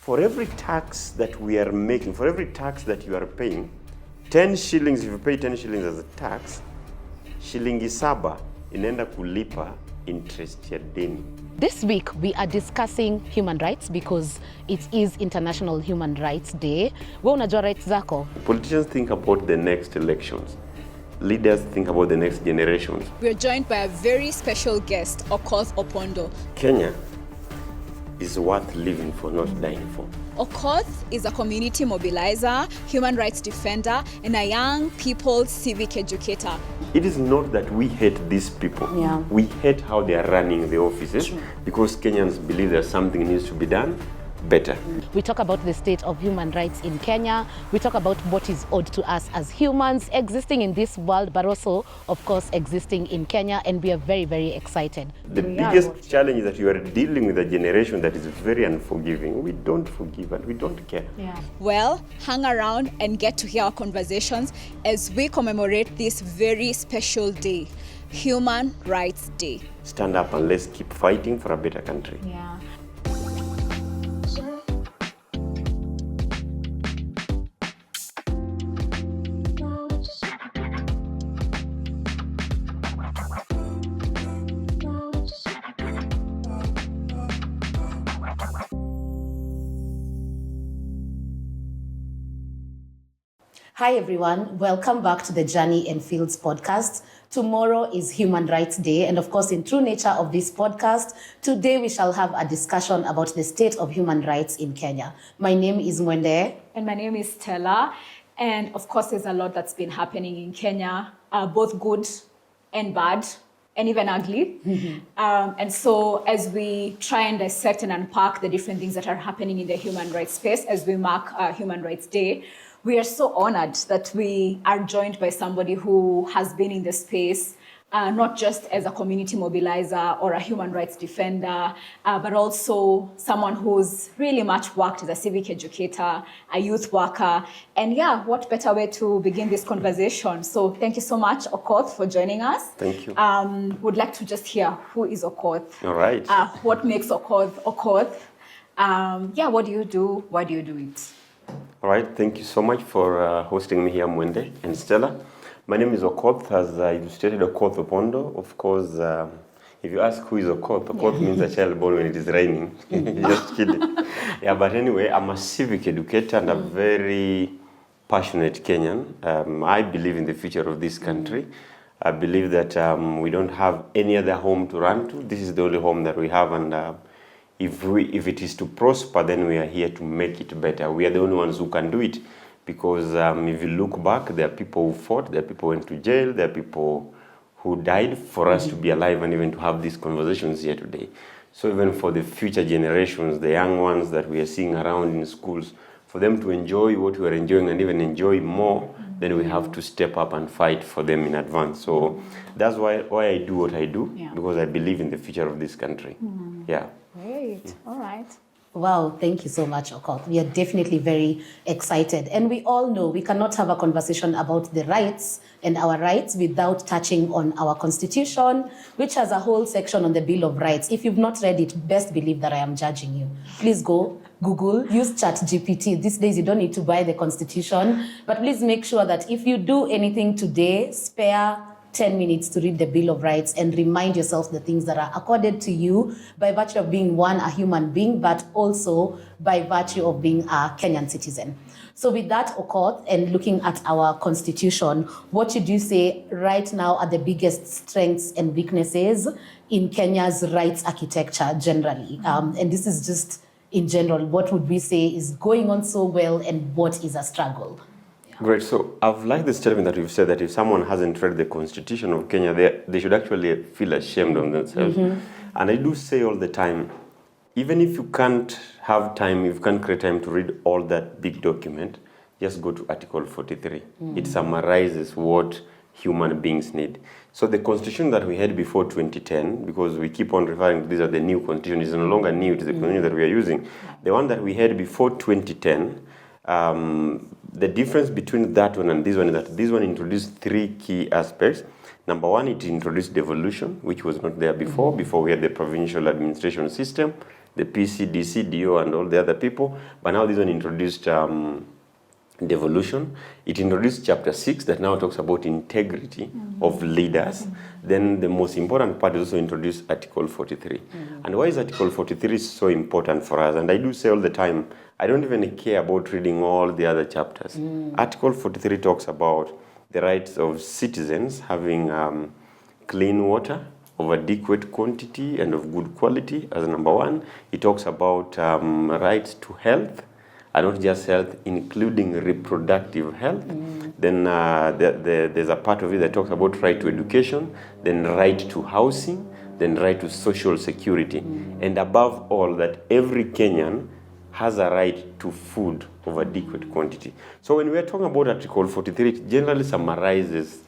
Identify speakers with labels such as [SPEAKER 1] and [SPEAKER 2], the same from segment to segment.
[SPEAKER 1] For every tax that we are making, for every tax that you are paying, 10 shillings, if you pay 10 shillings as a tax, shilingi saba inaenda kulipa interest ya deni.
[SPEAKER 2] This week we are discussing human rights because it is International Human Rights Day. Wewe unajua rights zako?
[SPEAKER 1] Politicians think about the next elections. Leaders think about the next generations.
[SPEAKER 3] We are joined by a very special guest, Okoth Opondo.
[SPEAKER 1] Kenya is worth living for, not dying for.
[SPEAKER 3] Okoth is a community mobilizer, human rights defender, and a young people's civic educator.
[SPEAKER 1] It is not that we hate these people.
[SPEAKER 2] Yeah.
[SPEAKER 1] We hate how they are running the offices because Kenyans believe that something needs to be done better.
[SPEAKER 2] We talk about the state of human rights in Kenya. We talk about what is owed to us as humans existing in this world, but also, of course, existing in Kenya, and we are very, very excited.
[SPEAKER 1] The biggest challenge is that you are dealing with a generation that is very unforgiving. We don't forgive and we don't care.
[SPEAKER 2] Yeah.
[SPEAKER 3] Well, hang around and get to hear our conversations as we commemorate this very special day, Human Rights Day.
[SPEAKER 1] Stand up and let's keep fighting for a better country.
[SPEAKER 2] Yeah. Hi everyone, welcome back to the Journey and Fields podcast. Tomorrow is Human Rights Day, and of course, in true nature of this podcast, today we shall have a discussion about the state of human rights in Kenya. My name is Mwende.
[SPEAKER 3] And my name is Stella. And of course, there's a lot that's been happening in Kenya, both good and bad, and even ugly. And so as we try and dissect and unpack the different things that are happening in the human rights space as we mark Human Rights Day, we are so honored that we are joined by somebody who has been in the space, not just as a community mobilizer or a human rights defender, but also someone who's really much worked as a civic educator, a youth worker. And yeah, what better way to begin this conversation? So thank you so much, Okoth, for joining us.
[SPEAKER 1] Thank you.
[SPEAKER 3] Would like to just hear, who is Okoth?
[SPEAKER 1] All right.
[SPEAKER 3] What makes Okoth Okoth? What do you do? Why do you do it?
[SPEAKER 1] All right, thank you so much for hosting me here, Mwende and Stella. My name is Okoth, as I illustrated, Okoth Opondo. Of course, if you ask who is Okoth, Okoth means a child born when it is raining. Just kidding. Yeah, but anyway, I'm a civic educator and a very passionate Kenyan. I believe in the future of this country. I believe that we don't have any other home to run to. This is the only home that we have, and if it is to prosper, then we are here to make it better. We are the only ones who can do it, because if you look back, there are people who fought, there are people who went to jail, there are people who died for us to be alive and even to have these conversations here today. So even for the future generations, the young ones that we are seeing around in schools, for them to enjoy what we are enjoying and even enjoy more, then we have to step up and fight for them in advance. So that's why I do what I do, because I believe in the future of this country. Yeah.
[SPEAKER 3] Great. All right.
[SPEAKER 2] Wow, thank you so much, Okoth. We are definitely very excited. And we all know we cannot have a conversation about the rights and our rights without touching on our constitution, which has a whole section on the Bill of Rights. If you've not read it, best believe that I am judging you. Please go Google, use ChatGPT. These days you don't need to buy the constitution, but please make sure that if you do anything today, spare 10 minutes to read the Bill of Rights and remind yourself the things that are accorded to you by virtue of being a human being, but also by virtue of being a Kenyan citizen. So with that, Okoth, and looking at our constitution, what should you say right now are the biggest strengths and weaknesses in Kenya's rights architecture generally? And this is just in general, what would we say is going on so well and what is a struggle?
[SPEAKER 1] Great. So I've liked the statement that you've said that if someone hasn't read the Constitution of Kenya, they should actually feel ashamed of themselves. And I do say all the time, even if you can't have time, if you can't create time to read all that big document, just go to Article 43. It summarizes what human beings need. So the Constitution that we had before 2010, because we keep on referring to these as the new Constitution, is no longer new, it is the Constitution that we are using. The one that we had before 2010, the difference between that one and this one is that this one introduced three key aspects. Number one, it introduced devolution, which was not there before. Before we had the provincial administration system. the PCDC, DO, and all the other people. But now this one introduced devolution. It introduced chapter 6 that now talks about integrity of leaders. Then the most important part is also introduced Article 43. And why is Article 43 so important for us? And I do say all the time, I don't even care about reading all the other chapters. Article 43 talks about the rights of citizens having clean water of adequate quantity and of good quality as number one. It talks about rights to health, and not just health, including reproductive health. Then there's a part of it that talks about right to education, then right to housing, then right to social security. And above all, that every Kenyan has a right to food of adequate quantity. So when we are talking about Article 43, it generally summarizes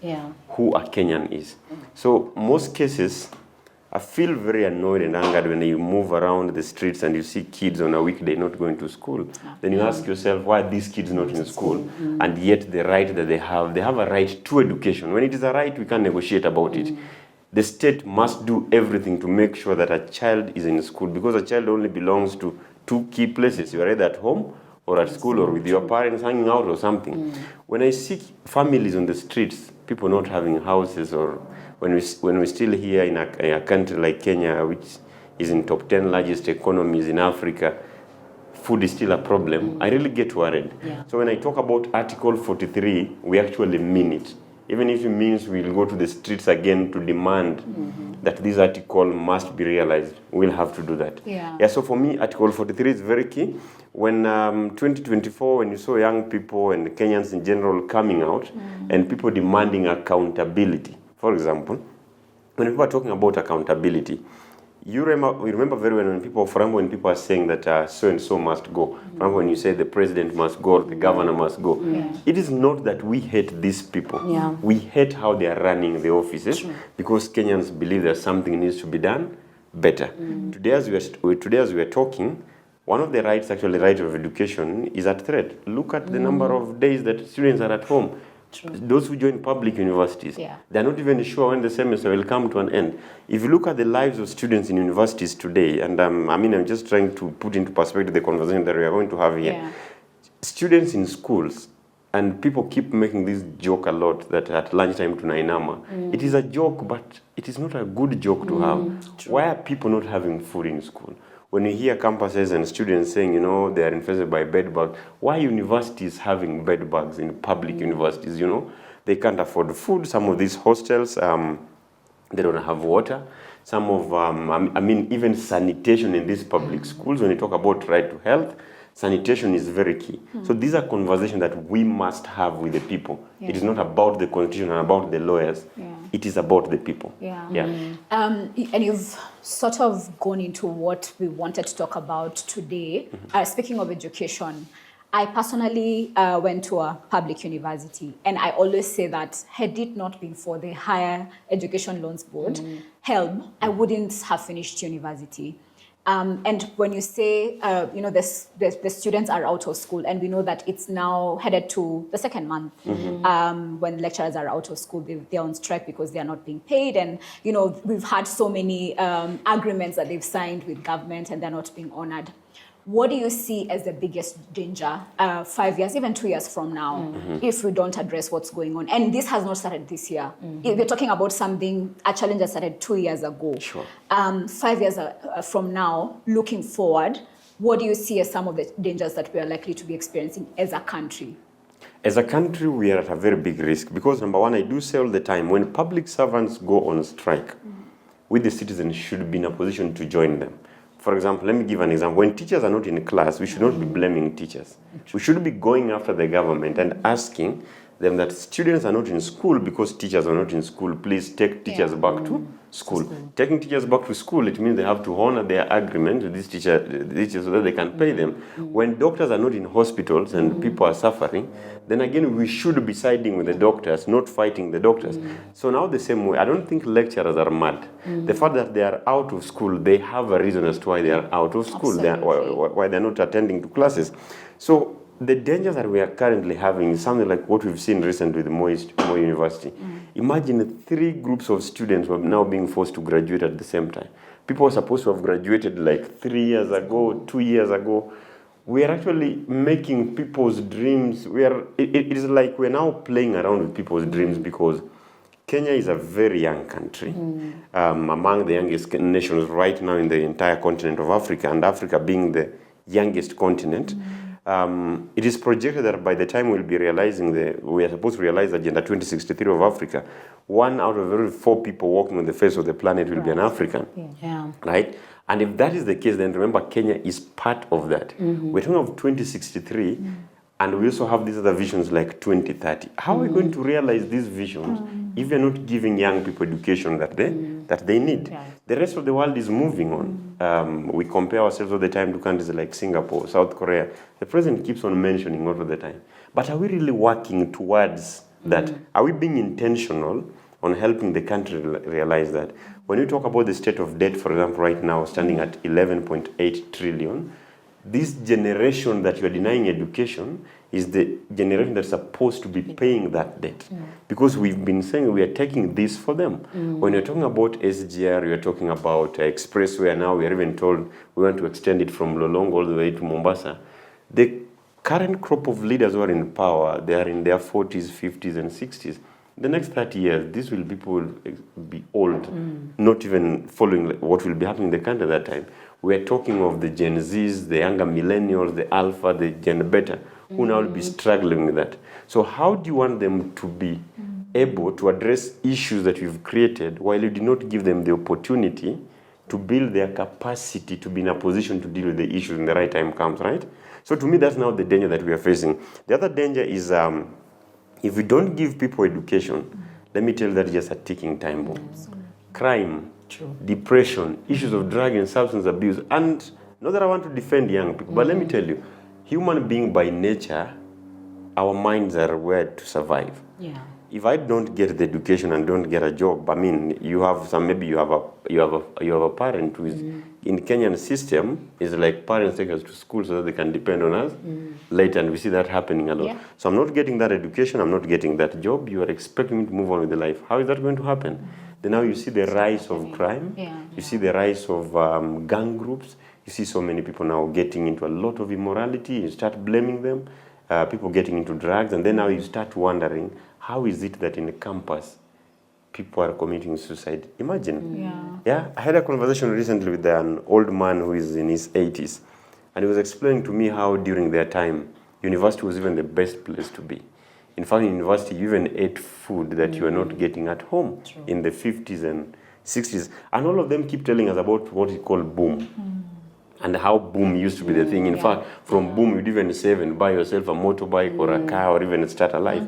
[SPEAKER 1] who a Kenyan is. So most cases, I feel very annoyed and angered when you move around the streets and you see kids on a weekday not going to school. Then you ask yourself, why are these kids not in school? And yet the right that they have a right to education. When it is a right, we can't negotiate about it. The state must do everything to make sure that a child is in school, because a child only belongs to two key places. You are either at home or at school or with your parents hanging out or something. When I see families on the streets, people not having houses, or when we still here in a country like Kenya, which is in top 10 largest economies in Africa, food is still a problem, I really get worried. So when I talk about Article 43, we actually mean it. Even if it means we'll go to the streets again to demand that this article must be realized, we'll have to do that. So for me, Article 43 is very key. When 2024, when you saw young people and Kenyans in general coming out and people demanding accountability, for example, when people are talking about accountability, we remember very well when people, for example, when people are saying that so-and-so must go. For example, when you say the president must go, or the governor must go. It is not that we hate these people. We hate how they are running the offices, because Kenyans believe that something needs to be done better. Today as we are talking, one of the rights, actually the right of education, is at threat. Look at the number of days that students are at home. Those who join public universities, they're not even sure when the semester will come to an end. If you look at the lives of students in universities today, and I'm just trying to put into perspective the conversation that we are going to have here. Students in schools, and people keep making this joke a lot that at lunchtime to Nainama. It is a joke, but it is not a good joke to have. Why are people not having food in school? When you hear campuses and students saying, they are infested by bed bugs, why universities having bed bugs in public universities, They can't afford food. Some of these hostels, they don't have water. Some of, even sanitation in these public schools, when you talk about right to health, sanitation is very key. So these are conversations that we must have with the people. It is not about the constitution and about the lawyers. It is about the people.
[SPEAKER 3] And you've sort of gone into what we wanted to talk about today. Speaking of education, I personally went to a public university, and I always say that had it not been for the Higher Education Loans Board, HELB, I wouldn't have finished university. And when you say, the students are out of school, and we know that it's now headed to the second month when lecturers are out of school, they're on strike because they are not being paid. And, we've had so many agreements that they've signed with government and they're not being honored. What do you see as the biggest danger 5 years, even 2 years from now, if we don't address what's going on? And this has not started this year. We're talking about a challenge that started 2 years ago. 5 years from now, looking forward, what do you see as some of the dangers that we are likely to be experiencing as a country?
[SPEAKER 1] As a country, we are at a very big risk because, number one, I do say all the time, when public servants go on strike, we the citizens should be in a position to join them. For example, let me give an example. When teachers are not in class, we should not be blaming teachers. We should be going after the government and asking them that students are not in school because teachers are not in school. Please take teachers back to school. Taking teachers back to school, it means they have to honor their agreement with these teachers so that they can pay them. When doctors are not in hospitals and people are suffering, then again, we should be siding with the doctors, not fighting the doctors. So now the same way, I don't think lecturers are mad. The fact that they are out of school, they have a reason as to why they are out of school, why they're not attending to classes. So the dangers that we are currently having is something like what we've seen recently with Moi University. Imagine 3 groups of students who are now being forced to graduate at the same time. People are supposed to have graduated like 3 years ago, 2 years ago. We are actually making people's dreams. It is like we're now playing around with people's dreams because Kenya is a very young country, among the youngest nations right now in the entire continent of Africa, and Africa being the youngest continent. It is projected that by the time we'll be realizing we are supposed to realize Agenda 2063 of Africa, 1 out of every 4 people walking on the face of the planet will be an African, right? And if that is the case, then remember Kenya is part of that. We're talking of 2063, and we also have these other visions like 2030. How are we going to realize these visions if we're not giving young people education that they need? Yeah. The rest of the world is moving on. We compare ourselves all the time to countries like Singapore, South Korea. The president keeps on mentioning all of the time. But are we really working towards that? Are we being intentional on helping the country realize that? When you talk about the state of debt, for example, right now standing at 11.8 trillion, this generation that you are denying education is the generation that's supposed to be paying that debt. Because we've been saying we are taking this for them. When you're talking about SGR, you're talking about Expressway, now we are even told we want to extend it from Lolongo all the way to Mombasa. The current crop of leaders who are in power, they are in their 40s, 50s, and 60s. The next 30 years, these will people will be old, not even following what will be happening in the country at that time. We're talking of the Gen Zs, the younger millennials, the Alpha, the Gen Beta, who now will be struggling with that. So how do you want them to be able to address issues that you've created while you did not give them the opportunity to build their capacity to be in a position to deal with the issues when the right time comes, right? So to me, that's now the danger that we are facing. The other danger is if we don't give people education, let me tell you that's just a ticking time bomb. Crime, depression, issues of drug and substance abuse. And not that I want to defend young people, but let me tell you, human being by nature, our minds are wired to survive. Yeah. If I don't get the education and don't get a job, I mean, you have a parent who is in Kenyan system is like parents take us to school so that they can depend on us later, and we see that happening a lot. Yeah. So I'm not getting that education, I'm not getting that job. You are expecting me to move on with the life. How is that going to happen? Then now you see the rise of crime. Yeah. You see the rise of gang groups. You see so many people now getting into a lot of immorality. You start blaming them. People getting into drugs, and then now you start wondering, how is it that in the campus people are committing suicide? Imagine. Yeah. I had a conversation recently with an old man who is in his 80s, and he was explaining to me how during their time, university was even the best place to be. In fact, in university, you even ate food that you are not getting at home in the 50s and 60s. And all of them keep telling us about what we call boom. And how boom used to be the thing. In fact, from boom, you'd even save and buy yourself a motorbike or a car or even start a life.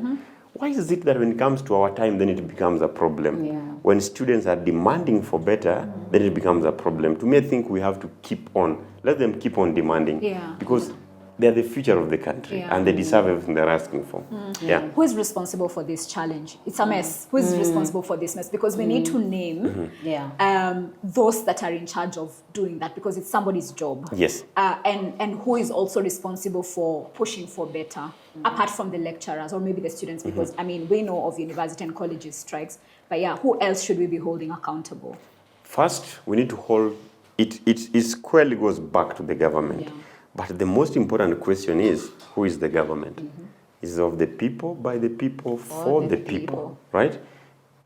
[SPEAKER 1] Why is it that when it comes to our time, then it becomes a problem? Yeah. When students are demanding for better, then it becomes a problem. To me, I think we have to let them keep on demanding. Yeah. Because they're the future of the country, and they deserve everything they're asking for. Yeah.
[SPEAKER 3] Who is responsible for this challenge? It's a mess. Who is responsible for this mess? Because we need to name those that are in charge of doing that, because it's somebody's job.
[SPEAKER 1] Yes.
[SPEAKER 3] And who is also responsible for pushing for better, apart from the lecturers or maybe the students, because I mean, we know of university and colleges strikes, but who else should we be holding accountable?
[SPEAKER 1] First, we need to hold it squarely goes back to the government. Yeah. But the most important question is, who is the government? Is it of the people, by the people, for the people, right?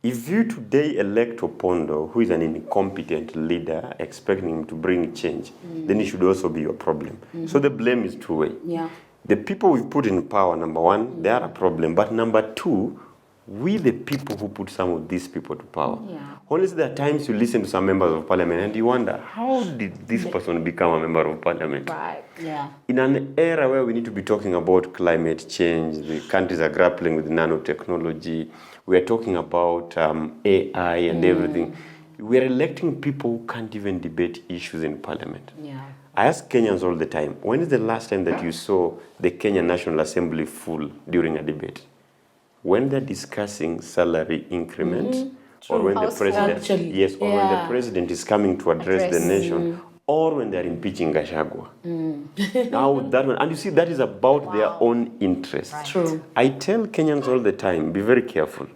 [SPEAKER 1] If you today elect Opondo, who is an incompetent leader, expecting him to bring change, then it should also be your problem. So the blame is two-way. Yeah. The people we've put in power, number one, they are a problem. But number two, we the people who put some of these people to power. Yeah. Honestly, there are times you listen to some members of parliament and you wonder, how did this person become a member of parliament?
[SPEAKER 3] Right. Yeah.
[SPEAKER 1] In an era where we need to be talking about climate change, the countries are grappling with nanotechnology, we are talking about AI and everything. We are electing people who can't even debate issues in parliament. Yeah. I ask Kenyans all the time, when is the last time that you saw the Kenya National Assembly full during a debate? When they're discussing salary increment, or when the president, when the president is coming to address the nation, or when they're impeaching Gachagua. Now that one, and you see, that is about their own interests. Right.
[SPEAKER 2] True.
[SPEAKER 1] I tell Kenyans all the time, be very careful.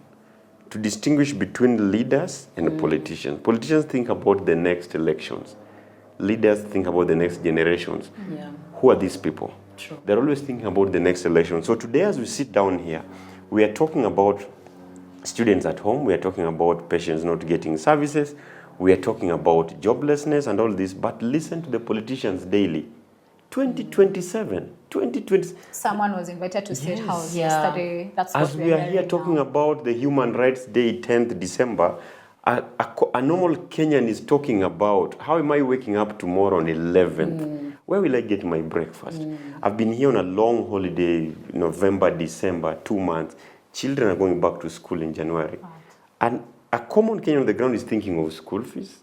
[SPEAKER 1] to distinguish between leaders and politicians. Politicians think about the next elections. Leaders think about the next generations.
[SPEAKER 2] Yeah.
[SPEAKER 1] Who are these people?
[SPEAKER 2] True.
[SPEAKER 1] They're always thinking about the next election. So today, as we sit down here, we are talking about students at home. We are talking about patients not getting services. We are talking about joblessness and all this. But listen to the politicians daily. 2020.
[SPEAKER 3] Someone was invited to State House
[SPEAKER 2] Yeah.
[SPEAKER 3] yesterday. That's what
[SPEAKER 1] As we are here
[SPEAKER 3] hearing
[SPEAKER 1] talking
[SPEAKER 3] now.
[SPEAKER 1] about the Human Rights Day, 10th December, a normal Kenyan is talking about, how am I waking up tomorrow on 11th? Where will I get my breakfast? I've been here on a long holiday, November, December, 2 months. Children are going back to school in January. And a common Kenyan on the ground is thinking of school fees,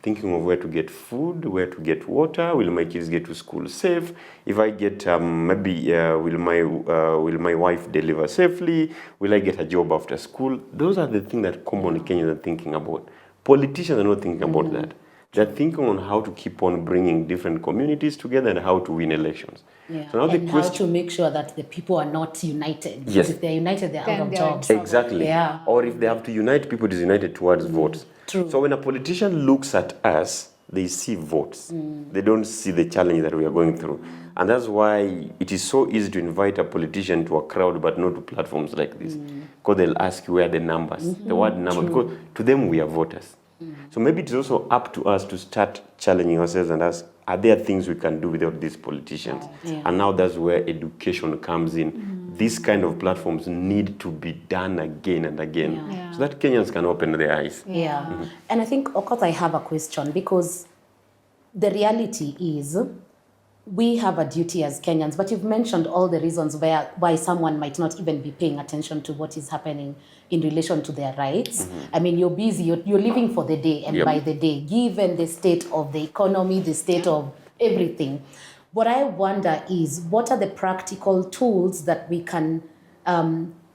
[SPEAKER 1] thinking of where to get food, where to get water. Will my kids get to school safe? If I get, will my wife deliver safely? Will I get a job after school? Those are the things that common Kenyans are thinking about. Politicians are not thinking about that. They're thinking on how to keep on bringing different communities together and how to win elections.
[SPEAKER 2] Yeah.
[SPEAKER 1] So now
[SPEAKER 2] and
[SPEAKER 1] the
[SPEAKER 2] how
[SPEAKER 1] question,
[SPEAKER 2] to make sure that the people are not united. Because
[SPEAKER 1] Yes.
[SPEAKER 2] if they're united, they're
[SPEAKER 3] Then
[SPEAKER 2] out of
[SPEAKER 3] they're in
[SPEAKER 2] jobs.
[SPEAKER 3] trouble.
[SPEAKER 1] exactly.
[SPEAKER 2] Yeah.
[SPEAKER 1] Or if they have to unite, people is united towards votes.
[SPEAKER 2] True.
[SPEAKER 1] So when a politician looks at us, they see votes. They don't see the challenge that we are going through. And that's why it is so easy to invite a politician to a crowd, but not to platforms like this. Because they'll ask you where are the numbers, the word number, because to them we are voters. So maybe it's also up to us to start challenging ourselves and ask, are there things we can do without these politicians?
[SPEAKER 2] Yeah.
[SPEAKER 1] And now that's where education comes in. These kind of platforms need to be done again and again,
[SPEAKER 3] Yeah.
[SPEAKER 1] so that Kenyans can open their eyes.
[SPEAKER 2] Yeah. And I think, Okoth, I have a question, because the reality is we have a duty as Kenyans, but you've mentioned all the reasons why someone might not even be paying attention to what is happening in relation to their rights. I mean, you're busy, you're living for the day and
[SPEAKER 1] Yep.
[SPEAKER 2] by the day, given the state of the economy, the state of everything. What I wonder is, what are the practical tools that we can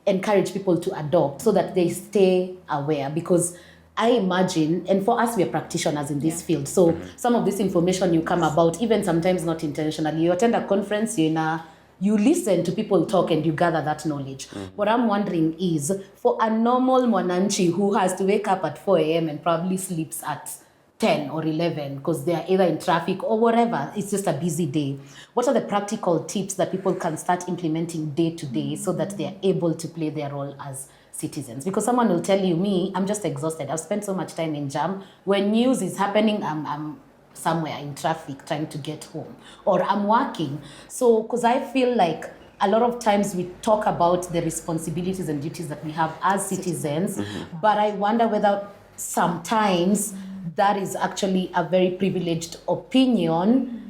[SPEAKER 2] encourage people to adopt so that they stay aware? Because I imagine, and for us, we are practitioners in this field. So some of this information you come about, even sometimes not intentionally. You attend a conference, you listen to people talk and you gather that knowledge. What I'm wondering is, for a normal mwananchi who has to wake up at 4 a.m. and probably sleeps at 10 or 11 because they are either in traffic or whatever, it's just a busy day. What are the practical tips that people can start implementing day to day so that they are able to play their role as citizens? Because someone will tell you, me, I'm just exhausted. I've spent so much time in jam. When news is happening, I'm somewhere in traffic trying to get home, or I'm working. So, because I feel like a lot of times we talk about the responsibilities and duties that we have as citizens, but I wonder whether sometimes that is actually a very privileged opinion,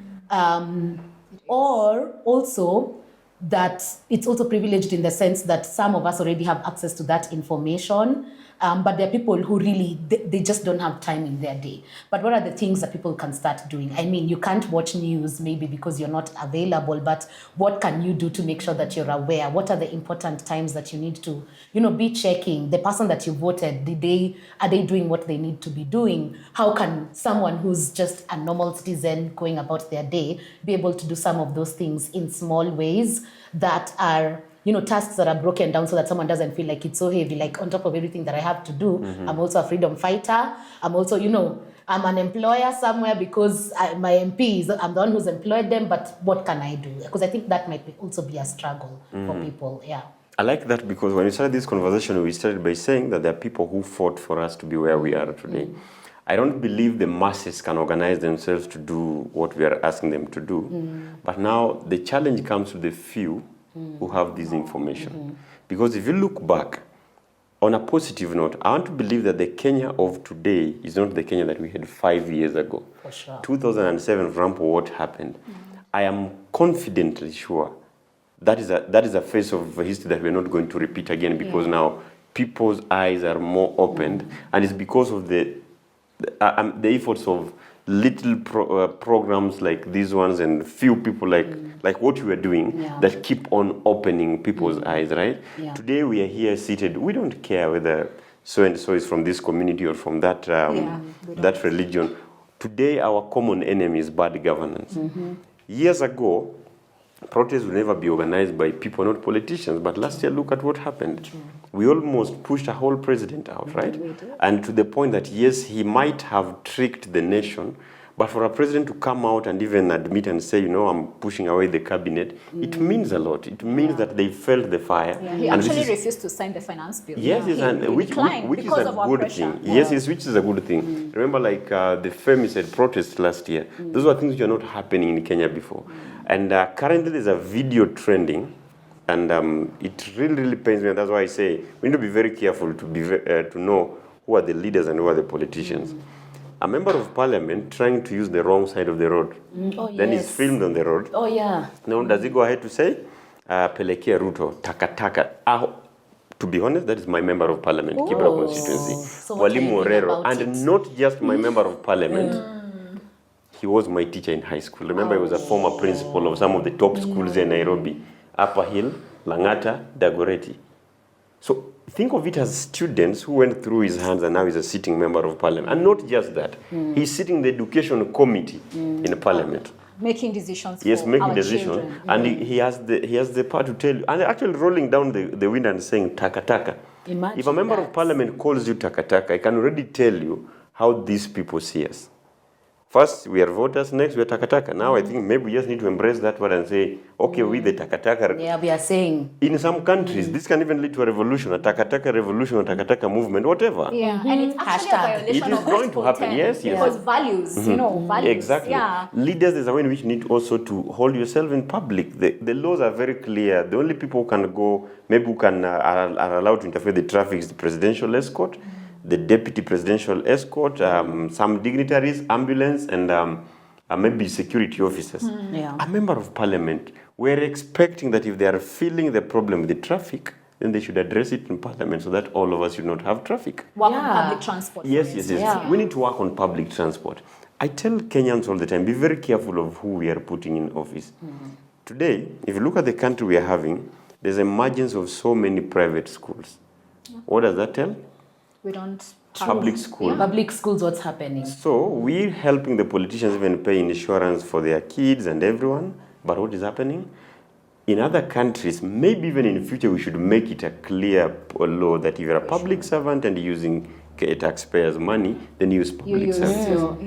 [SPEAKER 2] or also that it's also privileged in the sense that some of us already have access to that information, but there are people who really, they just don't have time in their day. But what are the things that people can start doing? I mean, you can't watch news maybe because you're not available, but what can you do to make sure that you're aware? What are the important times that you need to, be checking? The person that you voted, are they doing what they need to be doing? How can someone who's just a normal citizen going about their day be able to do some of those things in small ways that are, tasks that are broken down so that someone doesn't feel like it's so heavy, like on top of everything that I have to do, I'm also a freedom fighter. I'm also, I'm an employer somewhere because my MPs, I'm the one who's employed them, but what can I do? Because I think that might also be a struggle for people, yeah.
[SPEAKER 1] I like that, because when we started this conversation, we started by saying that there are people who fought for us to be where we are today. I don't believe the masses can organize themselves to do what we are asking them to do. But now the challenge comes to the few who have this information. Because if you look back, on a positive note, I want to believe that the Kenya of today is not the Kenya that we had 5 years ago.
[SPEAKER 2] For sure.
[SPEAKER 1] 2007, for example, what happened? I am confidently sure that is a phase of history that we're not going to repeat again, because now people's eyes are more opened, and it's because of the efforts of little programs like these ones and few people like what you are doing that keep on opening people's eyes, right?
[SPEAKER 2] Yeah.
[SPEAKER 1] Today we are here seated. We don't care whether so and so is from this community or from that that religion. Today our common enemy is bad governance. Years ago, protests will never be organized by people, not politicians. But last year, look at what happened. We almost pushed a whole president out, right? And to the point that, yes, he might have tricked the nation, but for a president to come out and even admit and say, I'm pushing away the cabinet, it means a lot. It means that they felt the fire.
[SPEAKER 3] Yeah. He actually refused to sign the finance bill.
[SPEAKER 1] Yes,
[SPEAKER 3] he
[SPEAKER 1] which is a good thing. Yes, which is a good thing. Remember, like the femicide protests last year, those were things which are not happening in Kenya before. And currently there's a video trending, and it really, really pains me. And that's why I say we need to be very careful to know who are the leaders and who are the politicians. A member of parliament trying to use the wrong side of the road. Then he's filmed on the road.
[SPEAKER 2] Oh, yeah.
[SPEAKER 1] Now, does he go ahead to say, Pelekia Ruto, taka? To be honest, that is my member of parliament, Kibra constituency.
[SPEAKER 2] So
[SPEAKER 1] Walimu Orero. And not just my member of parliament. He was my teacher in high school. Remember, he was a former principal of some of the top schools in Nairobi. Upper Hill, Langata, Dagoretti. So think of it as students who went through his hands and now he's a sitting member of parliament. And not just that, he's sitting in the education committee in parliament.
[SPEAKER 3] Making decisions
[SPEAKER 1] yes,
[SPEAKER 3] for
[SPEAKER 1] making
[SPEAKER 3] our
[SPEAKER 1] decisions.
[SPEAKER 3] children.
[SPEAKER 1] And he has the power to tell you, and actually rolling down the window and saying, taka.
[SPEAKER 2] Imagine
[SPEAKER 1] if a member
[SPEAKER 2] that.
[SPEAKER 1] of parliament calls you taka, I can already tell you how these people see us. First, we are voters. Next, we are taka. Now, I think maybe we just need to embrace that word and say, okay, we the taka.
[SPEAKER 2] Yeah, we are saying.
[SPEAKER 1] In some countries, this can even lead to a revolution, a taka revolution, a taka movement, whatever.
[SPEAKER 3] Yeah, and it's actually
[SPEAKER 2] Hashtag.
[SPEAKER 3] a violation
[SPEAKER 1] It is
[SPEAKER 3] of
[SPEAKER 1] going to
[SPEAKER 3] Article
[SPEAKER 1] happen,
[SPEAKER 3] 10,
[SPEAKER 1] yes.
[SPEAKER 3] Because values, values.
[SPEAKER 1] Exactly.
[SPEAKER 3] Yeah.
[SPEAKER 1] Leaders, there's a way in which you need also to hold yourself in public. The laws are very clear. The only people who can go, maybe who can are allowed to interfere with the traffic is the presidential escort, the deputy presidential escort, some dignitaries, ambulance, and maybe security officers.
[SPEAKER 2] Yeah.
[SPEAKER 1] A member of parliament, we're expecting that if they are feeling the problem with the traffic, then they should address it in parliament so that all of us should not have traffic.
[SPEAKER 3] Work on public transport.
[SPEAKER 1] Yes.
[SPEAKER 2] Yeah.
[SPEAKER 1] We need to work on public transport. I tell Kenyans all the time, be very careful of who we are putting in office. Today, if you look at the country we are having, there's emergence of so many private schools. What does that tell?
[SPEAKER 3] We don't
[SPEAKER 1] Public school.
[SPEAKER 2] Public schools, what's happening?
[SPEAKER 1] So we're helping the politicians even pay insurance for their kids and everyone. But what is happening? In other countries, maybe even in the future, we should make it a clear law that if you're a public servant and using taxpayers' money, then use public services.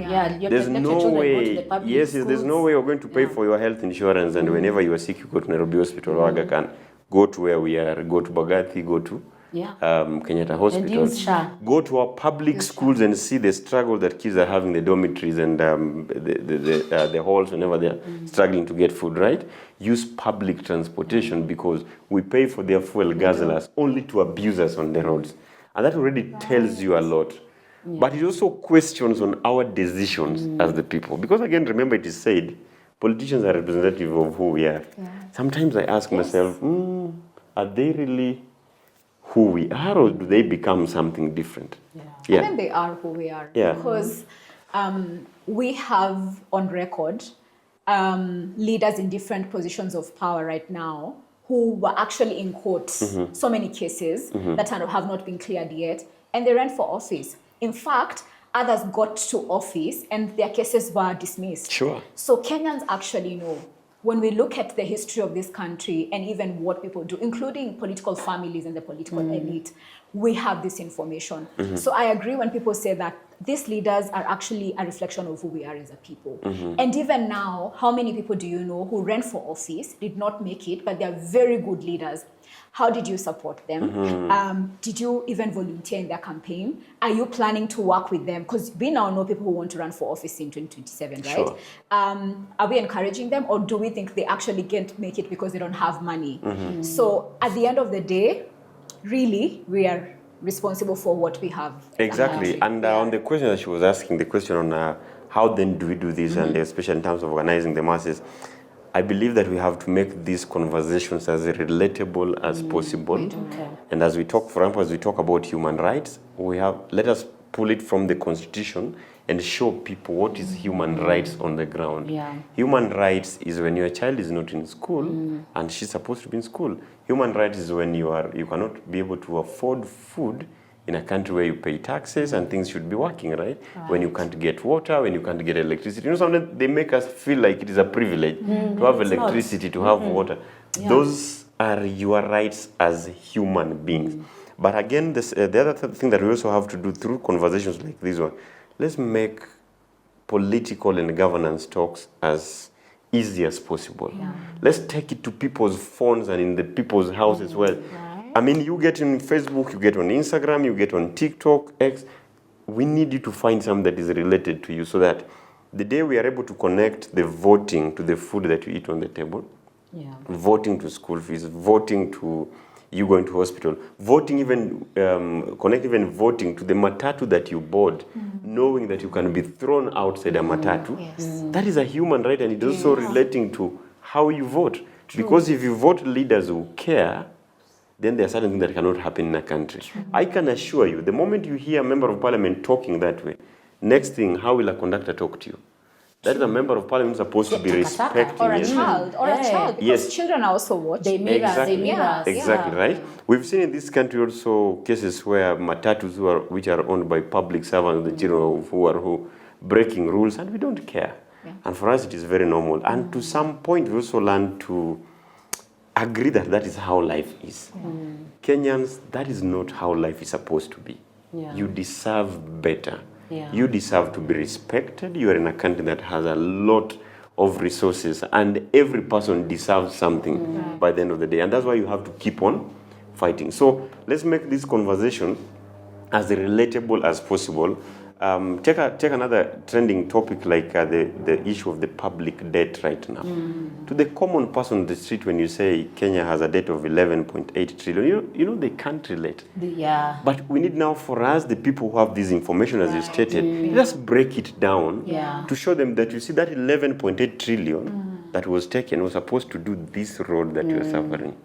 [SPEAKER 1] There's no way. Yes, there's no way you're going to pay for your health insurance, and whenever you are sick, you go to Nairobi Hospital or Aga Khan. Go to where we are. Go to Bagathi. Go to Kenyatta Hospital. Go to our public schools and see the struggle that kids are having, the dormitories and the halls whenever they're struggling to get food, right? Use public transportation because we pay for their fuel guzzlers only to abuse us on the roads. And that already tells you a lot. But it also questions on our decisions as the people. Because again, remember it is said, politicians are representative of who we are. Sometimes I ask myself, are they really who we are, or do they become something different?
[SPEAKER 3] I think they are who we are. Because we have on record leaders in different positions of power right now who were actually in court, so many cases that have not been cleared yet, and they ran for office. In fact, others got to office and their cases were dismissed.
[SPEAKER 1] Sure.
[SPEAKER 3] So Kenyans actually know. When we look at the history of this country and even what people do, including political families and the political elite, we have this information. So I agree when people say that these leaders are actually a reflection of who we are as a people. And even now, how many people do you know who ran for office, did not make it, but they are very good leaders? How did you support them? Did you even volunteer in their campaign? Are you planning to work with them? Because we now know people who want to run for office in 2027, right?
[SPEAKER 1] Sure.
[SPEAKER 3] Are we encouraging them, or do we think they actually can't make it because they don't have money? So at the end of the day, really, we are responsible for what we have.
[SPEAKER 1] Exactly. And on the question that she was asking, the question on how then do we do this, and especially in terms of organizing the masses, I believe that we have to make these conversations as relatable as possible. And as we talk, for example, as we talk about human rights, let us pull it from the Constitution and show people what is human rights on the ground. Human rights is when your child is not in school and she's supposed to be in school. Human rights is when you cannot be able to afford food in a country where you pay taxes and things should be working, right? When you can't get water, when you can't get electricity. Sometimes they make us feel like it is a privilege to have electricity, to have water. Yeah. Those are your rights as human beings. But again, the other thing that we also have to do through conversations like this one, let's make political and governance talks as easy as possible. Yeah. Let's take it to people's phones and in the people's house as well. I mean, you get on Facebook, you get on Instagram, you get on TikTok, X. We need you to find something that is related to you so that the day we are able to connect the voting to the food that you eat on the table, voting to school fees, voting to you going to hospital, voting even, connect even voting to the matatu that you board, knowing that you can be thrown outside a matatu. Yes. That is a human right, and it's also relating to how you vote. True. Because if you vote leaders who care, then there are certain things that cannot happen in a country. True. I can assure you, the moment you hear a member of parliament talking that way, next thing, how will a conductor talk to you? That is a member of parliament supposed to be respecting.
[SPEAKER 3] Or a child, because children are also watching.
[SPEAKER 2] They mirror.
[SPEAKER 1] Exactly, right? We've seen in this country also cases where matatus which are owned by public servants, the children who are breaking rules, and we don't care. Yeah. And for us, it is very normal. And to some point, we also learn to agree that that is how life is. Kenyans, that is not how life is supposed to be. Yeah. You deserve better. Yeah. You deserve to be respected. You are in a country that has a lot of resources, and every person deserves something by the end of the day. And that's why you have to keep on fighting. So let's make this conversation as relatable as possible. Take another trending topic like the issue of the public debt right now. To the common person on the street, when you say Kenya has a debt of 11.8 trillion, you know they can't relate. But we need now for us, the people who have this information, as you stated, let's break it down to show them that you see that 11.8 trillion that was taken was supposed to do this road that you are suffering.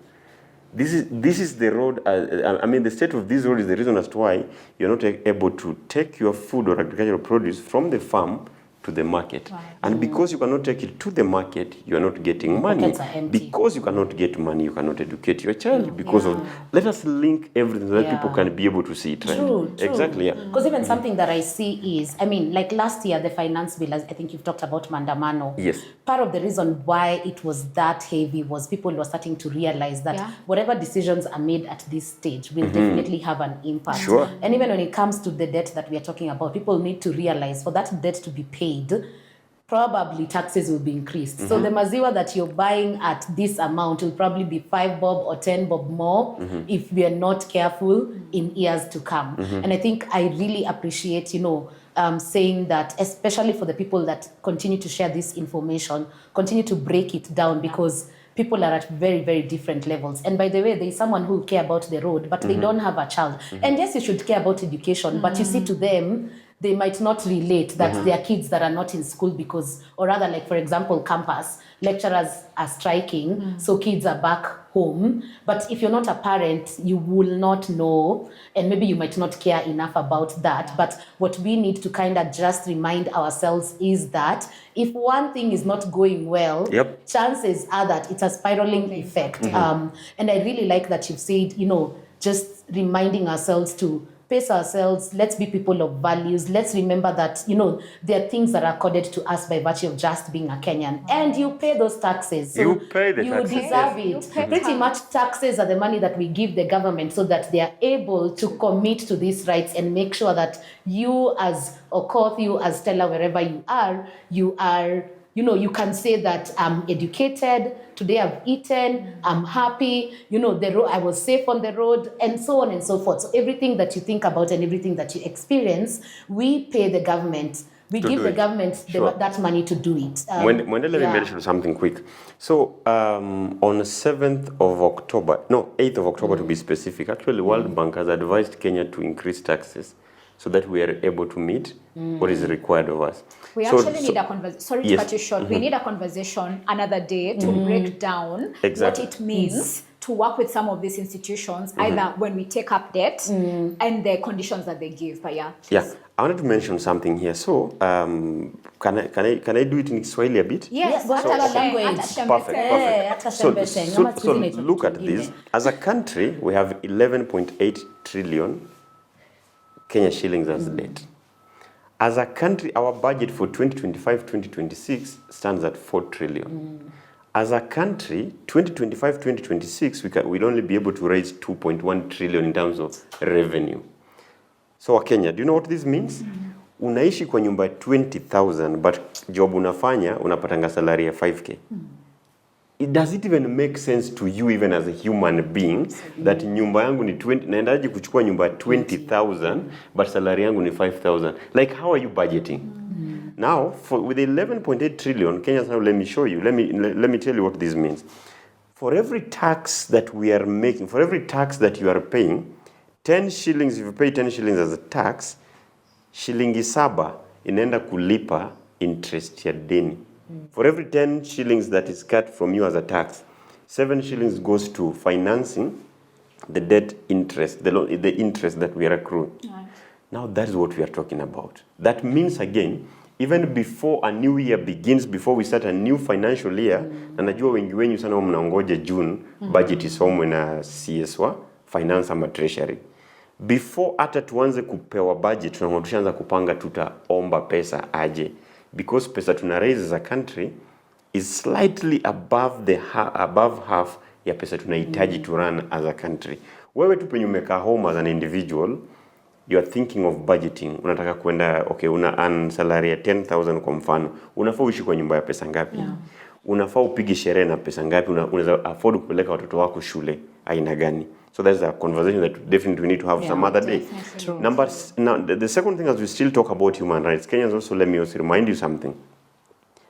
[SPEAKER 1] This is the road, I mean, the state of this road is the reason as to why you're not able to take your food or agricultural produce from the farm to the market. Right. And because you cannot take it to the market, you are not getting money. Because you cannot get money, you cannot educate your child. Because of, let us link everything so that people can be able to see it. Right?
[SPEAKER 2] True.
[SPEAKER 1] Exactly, yeah.
[SPEAKER 2] Because even something that I see is, I mean, like last year, the finance bill, I think you've talked about Mandamano.
[SPEAKER 1] Yes.
[SPEAKER 2] Part of the reason why it was that heavy was people were starting to realize that whatever decisions are made at this stage will definitely have an impact.
[SPEAKER 1] Sure.
[SPEAKER 2] And even when it comes to the debt that we are talking about, people need to realize for that debt to be paid, probably taxes will be increased. So the maziwa that you're buying at this amount will probably be 5 bob or 10 bob more if we are not careful in years to come. And I think I really appreciate, saying that, especially for the people that continue to share this information, continue to break it down because people are at very, very different levels. And by the way, there's someone who care about the road, but they don't have a child. And yes, you should care about education, but you see to them, they might not relate that there are kids that are not in school because, or rather like, for example, campus, lecturers are striking, so kids are back home. But if you're not a parent, you will not know, and maybe you might not care enough about that. But what we need to kind of just remind ourselves is that if one thing is not going well, chances are that it's a spiraling effect. And I really like that you've said, just reminding ourselves to pace ourselves, let's be people of values. Let's remember that, there are things that are accorded to us by virtue of just being a Kenyan. And you pay those taxes. So
[SPEAKER 1] you pay the taxes.
[SPEAKER 2] You deserve it. Pretty much taxes are the money that we give the government so that they are able to commit to these rights and make sure that you as Okoth, you as Stella, wherever you are, you can say that I'm educated, today I've eaten, I'm happy, I was safe on the road, and so on and so forth. So everything that you think about and everything that you experience, we pay the government. We give the government that money to do it.
[SPEAKER 1] Let me mention something quick. So on 8th of October to be specific, actually World Bank has advised Kenya to increase taxes so that we are able to meet what is required of us.
[SPEAKER 3] We actually need a conversation. Sorry to cut you short. We need a conversation another day to break down what it means to work with some of these institutions, either when we take up debt and the conditions that they give. But
[SPEAKER 1] I wanted to mention something here. So, can I do it in Swahili a bit?
[SPEAKER 2] Yes. Language.
[SPEAKER 1] Perfect. So look at this. As a country, we have 11.8 trillion Kenya shillings as debt. As a country, our budget for 2025-2026 stands at 4 trillion. As a country, 2025-2026, we'll only be able to raise 2.1 trillion in terms of revenue. So Kenya, do you know what this means? Unaishi kwa nyumba 20,000, but job unafanya, unapatanga salary ya 5K. Does it even make sense to you even as a human being that nyumba yangu ni 20, naendaje kuchukua nyumba 20,000 but salary yangu ni 5,000? Like, how are you budgeting? Now, with 11.8 trillion, Kenyans, now let me show you, let me tell you what this means. For every tax that we are making, for every tax that you are paying, 10 shillings, if you pay 10 shillings as a tax, shilingi 7 inaenda kulipa interest ya deni. For every 10 shillings that is cut from you as a tax, 7 shillings goes to financing the debt interest, the interest that we are accruing. Right. Now that is what we are talking about. That means again, even before a new year begins, before we start a new financial year, na najua wengi wenyu sana mnaongoja June, budget isomwe na CS wa finance ama treasury. Before hata tuanze kupewa budget, tunashaanza kupanga tutaomba pesa aje. Because pesa tuna raise as a country is slightly above half ya pesa tunahitaji to run as a country. Wewe tu penye umekaa home as an individual, you are thinking of budgeting. Unataka kwenda, okay, una earn salary ya 10,000 kwa mfano. Unafaa uishi kwa nyumba ya pesa ngapi? Yeah. Unafaa upige sherehe na pesa ngapi? Unaweza afford kupeleka watoto wako shule aina gani? So that's a conversation that definitely we need to have some other day. Now, the second thing, as we still talk about human rights, Kenyans also, let me also remind you something.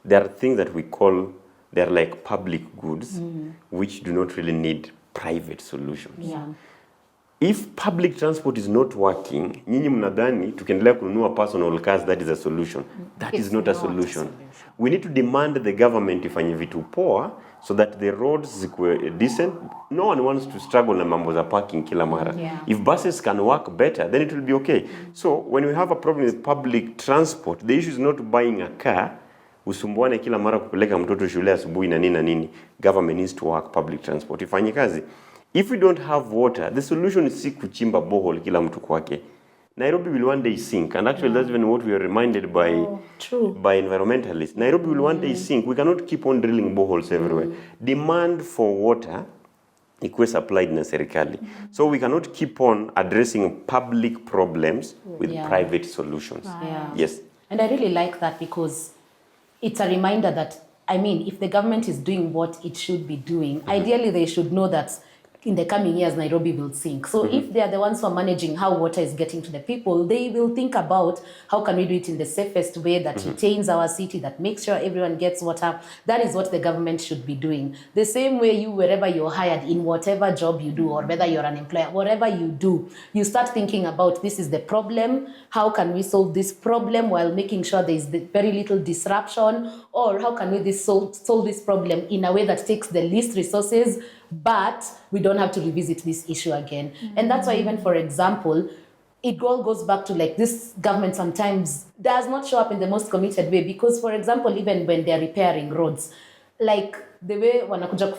[SPEAKER 1] There are things that we call, they're like public goods, which do not really need private solutions. Yeah. If public transport is not working, nyinyi mnadhani tukiendelea kununua personal cars, that is a solution. That is not a solution. We need to demand the government ifanye vitu poa so that the roads zikuwe decent. No one wants to struggle na mambo za parking kila mara. Yeah. If buses can work better, then it will be okay. So when we have a problem with public transport, the issue is not buying a car, usumbuane kila mara kupeleka mtoto shule asubuhi na nini na nini. Government needs to work public transport. Ifanye kazi. If we don't have water, the solution is si kuchimba borehole kila mtu kwake. Nairobi will one day sink, and actually that's even what we are reminded by environmentalists. Nairobi will one day sink. We cannot keep on drilling boreholes everywhere. Demand for water ikuwe supplied na serikali. So we cannot keep on addressing public problems with private solutions.
[SPEAKER 2] Yeah.
[SPEAKER 1] Yes.
[SPEAKER 2] And I really like that because it's a reminder that, I mean, if the government is doing what it should be doing, ideally they should know that in the coming years, Nairobi will sink. So if they are the ones who are managing how water is getting to the people, they will think about how can we do it in the safest way that retains our city, that makes sure everyone gets water. That is what the government should be doing. The same way you, wherever you're hired, in whatever job you do, or whether you're an employer, whatever you do, you start thinking about this is the problem, how can we solve this problem while making sure there is very little disruption, or how can we solve this problem in a way that takes the least resources, but we don't have to revisit this issue again. And that's why even, for example, it all goes back to like this government sometimes does not show up in the most committed way because, for example, even when they're repairing roads, like the way wanakuja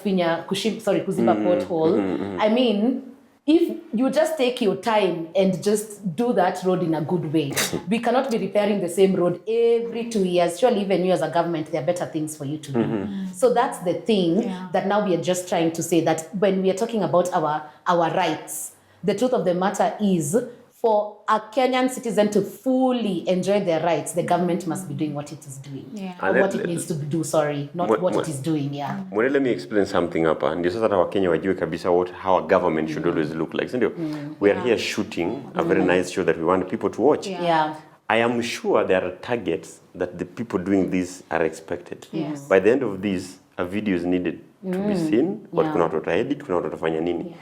[SPEAKER 2] kuziba pothole, I mean, if you just take your time and just do that road in a good way, we cannot be repairing the same road every 2 years. Surely even you as a government, there are better things for you to do. So that's the thing that now we are just trying to say that when we are talking about our rights, the truth of the matter is for a Kenyan citizen to fully enjoy their rights, the government must be doing what it is doing. Or what it needs to do, not what it is doing,
[SPEAKER 1] Let me explain something hapa. Ndio sasa Wakenya wajue kabisa how a government should always look like. Ndio, we are here shooting a very nice show that we want people to watch. I am sure there are targets that the people doing this are expected. By the end of this, a video is needed to be seen. But kuna watu wataedit, kuna watu watafanya nini.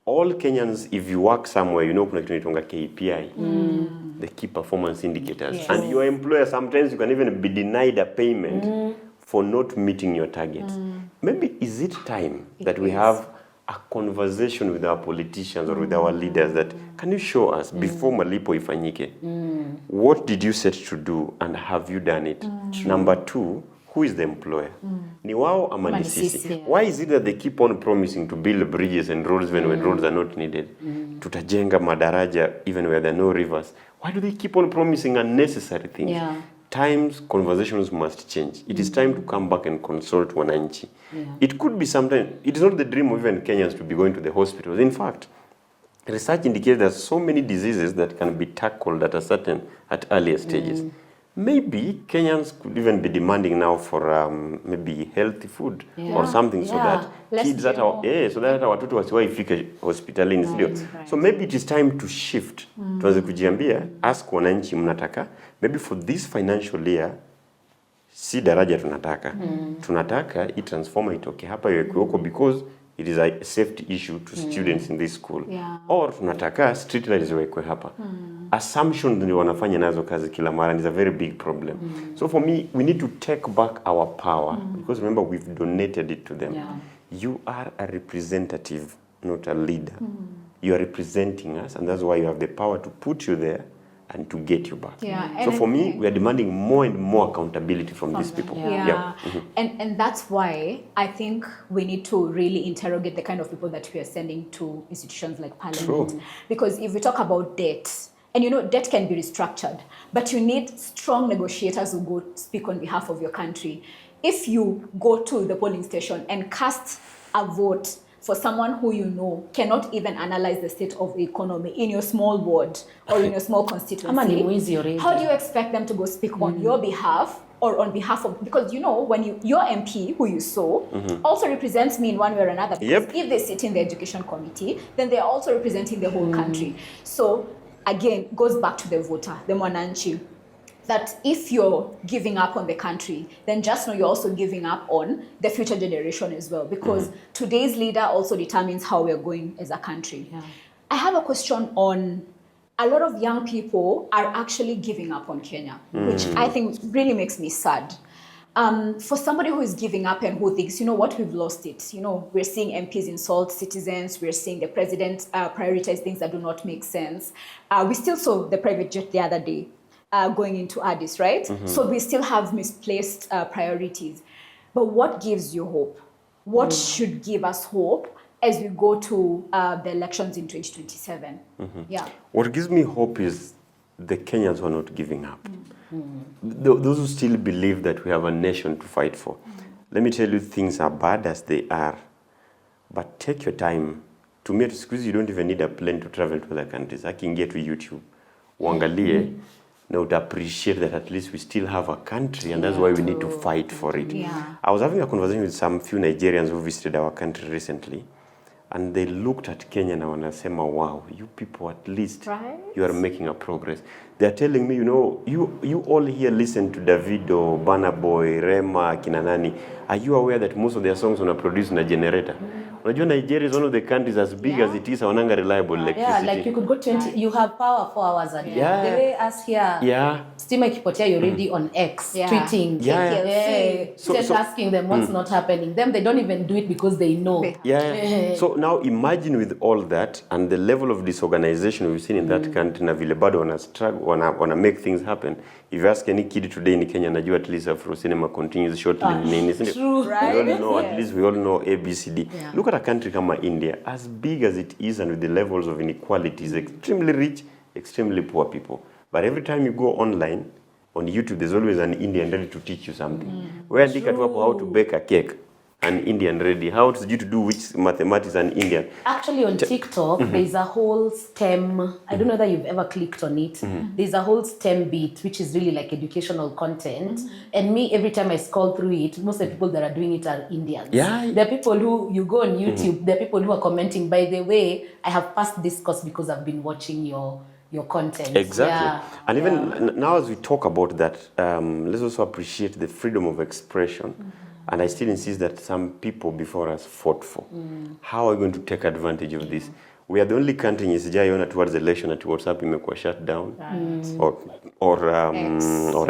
[SPEAKER 1] All Kenyans, if you work somewhere, you know kuna kitu inaitwa KPI, the key performance indicators. And your employer, sometimes you can even be denied a payment for not meeting your targets. Maybe is it time that we have a conversation with our politicians or with our leaders that, can you show us before malipo ifanyike, what did you set to do and have you done it? Number 2, who is the employer? Ni wao ama ni sisi?
[SPEAKER 2] sisi, yeah.
[SPEAKER 1] Why is it that they keep on promising to build bridges and roads when roads are not needed? Tutajenga madaraja even where there are no rivers. Why do they keep on promising unnecessary things?
[SPEAKER 2] Yeah.
[SPEAKER 1] Times, conversations must change. It is time to come back and consult wananchi.
[SPEAKER 2] Yeah.
[SPEAKER 1] It could be sometimes, it is not the dream of even Kenyans to be going to the hospitals. In fact, research indicates there are so many diseases that can be tackled at earlier stages. Maybe Kenyans could even be demanding now for maybe healthy food or something so that kids that are so that watoto wasiwaifike hospitalini, ndio. So maybe it is time to shift. Tuanze kujiambia, ask wananchi mnataka maybe for this financial year si daraja tunataka. Tunataka i transformer itoke hapa iwekwe huko because it is a safety issue to students in this school. Or tunataka street lights iwekwe hapa. Assumptions ndio wanafanya nazo kazi kila mara is a very big problem. So for me, we need to take back our power because remember we've donated it to them. You are a representative, not a leader. You are representing us, and that's why you have the power to put you there and to get you back. So for me, we are demanding more and more accountability from these people.
[SPEAKER 3] And that's why I think we need to really interrogate the kind of people that we are sending to institutions like Parliament.
[SPEAKER 1] True.
[SPEAKER 3] Because if we talk about debt, and you know, debt can be restructured, but you need strong negotiators who go speak on behalf of your country. If you go to the polling station and cast a vote for someone who you know cannot even analyze the state of the economy in your small ward or in your small constituency, how do you expect them to go speak on your behalf or on behalf of, because you know, when your MP who you saw also represents me in one way or another, because if they sit in the education committee, then they're also representing the whole country. So again, goes back to the voter, the mwananchi, that if you're giving up on the country, then just know you're also giving up on the future generation as well, because today's leader also determines how we're going as a country. I have a question on, a lot of young people are actually giving up on Kenya, which I think really makes me sad. For somebody who is giving up and who thinks, you know what, we've lost it. You know, we're seeing MPs insult citizens. We're seeing the president prioritize things that do not make sense. We still saw the private jet the other day going into Addis, right? So we still have misplaced priorities. But what gives you hope? What should give us hope as we go to the elections in 2027?
[SPEAKER 1] What gives me hope is the Kenyans who are not giving up. Those who still believe that we have a nation to fight for. Let me tell you, things are bad as they are, but take your time. To me, at schools, you don't even need a plane to travel to other countries. I can get to YouTube. Uangalie, na would appreciate that at least we still have a country, and that's why we need to fight for it. I was having a conversation with some few Nigerians who visited our country recently, and they looked at Kenya and wanasema, wow, you people at least, you are making a progress. They are telling me, you know, you all here listen to Davido, Burna Boy, Rema, Kinanani. Are you aware that most of their songs are produced in a generator? Unajua Nigeria is one of the countries as big as it is, hawananga reliable electricity.
[SPEAKER 2] Like you could go 20, you have power 4 hours a day. The way us here, stima ikipotea, you're already on X, tweeting, just asking them what's not happening. Them, they don't even do it because they know.
[SPEAKER 1] So now imagine with all that and the level of disorganization we've seen in that country, na vile bado wana struggle, wana make things happen. If you ask any kid today in Kenya, najua at least Afro cinema continues shortly.
[SPEAKER 2] True, right?
[SPEAKER 1] We all know, at least we all know ABCD. Look at a country like India, as big as it is and with the levels of inequalities, extremely rich, extremely poor people. But every time you go online, on YouTube, there's always an Indian ready to teach you something. Where andika tu hapo how to bake a cake, an Indian ready. How to do to do which mathematics, an Indian.
[SPEAKER 2] Actually on TikTok, there's a whole STEM, I don't know whether you've ever clicked on it. There's a whole STEM bit, which is really like educational content. And me, every time I scroll through it, most of the people that are doing it are Indians. There are people who, you go on YouTube, there are people who are commenting, by the way, I have passed this course because I've been watching your content.
[SPEAKER 1] Exactly. And even now as we talk about that, let's also appreciate the freedom of expression. And I still insist that some people before us fought for. How are we going to take advantage of this? We are the only country in sijaiona towards the election that WhatsApp imekuwa shut down, or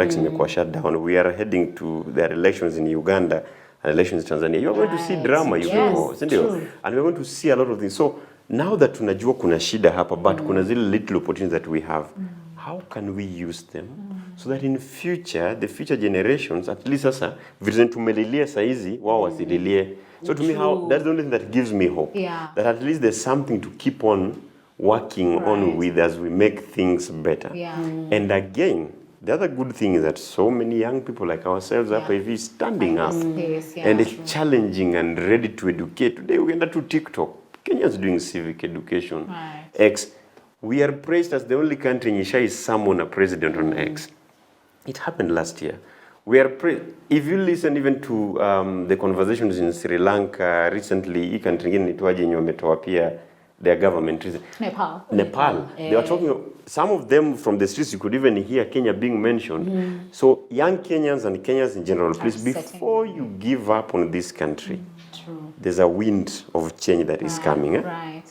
[SPEAKER 1] X imekuwa shut down. We are heading to their elections in Uganda and elections in Tanzania. You are going to see drama, you know, and we are going to see a lot of things. So now that tunajua kuna shida hapa, but kuna zile little opportunities that we have, how can we use them so that in future, the future generations, at least sasa, vitu tumelilia saizi, wao wasililie. So to me, that's the only thing that gives me hope.
[SPEAKER 3] Yeah.
[SPEAKER 1] That at least there's something to keep on working on with as we make things better.
[SPEAKER 3] Yeah.
[SPEAKER 1] And again, the other good thing is that so many young people like ourselves are standing up and challenging and ready to educate. Today we went to TikTok. Kenya's doing civic education.
[SPEAKER 3] Right.
[SPEAKER 1] X. We are praised as the only country in Asia is someone a president on X. It happened last year. We are if you listen even to the conversations in Sri Lanka recently, hii country ingine nitwaje yenye wametoa pia their government. Nepal. They were talking, some of them from the streets, you could even hear Kenya being mentioned. So young Kenyans and Kenyans in general, please, before you give up on this country, there's a wind of change that is coming.
[SPEAKER 3] Right.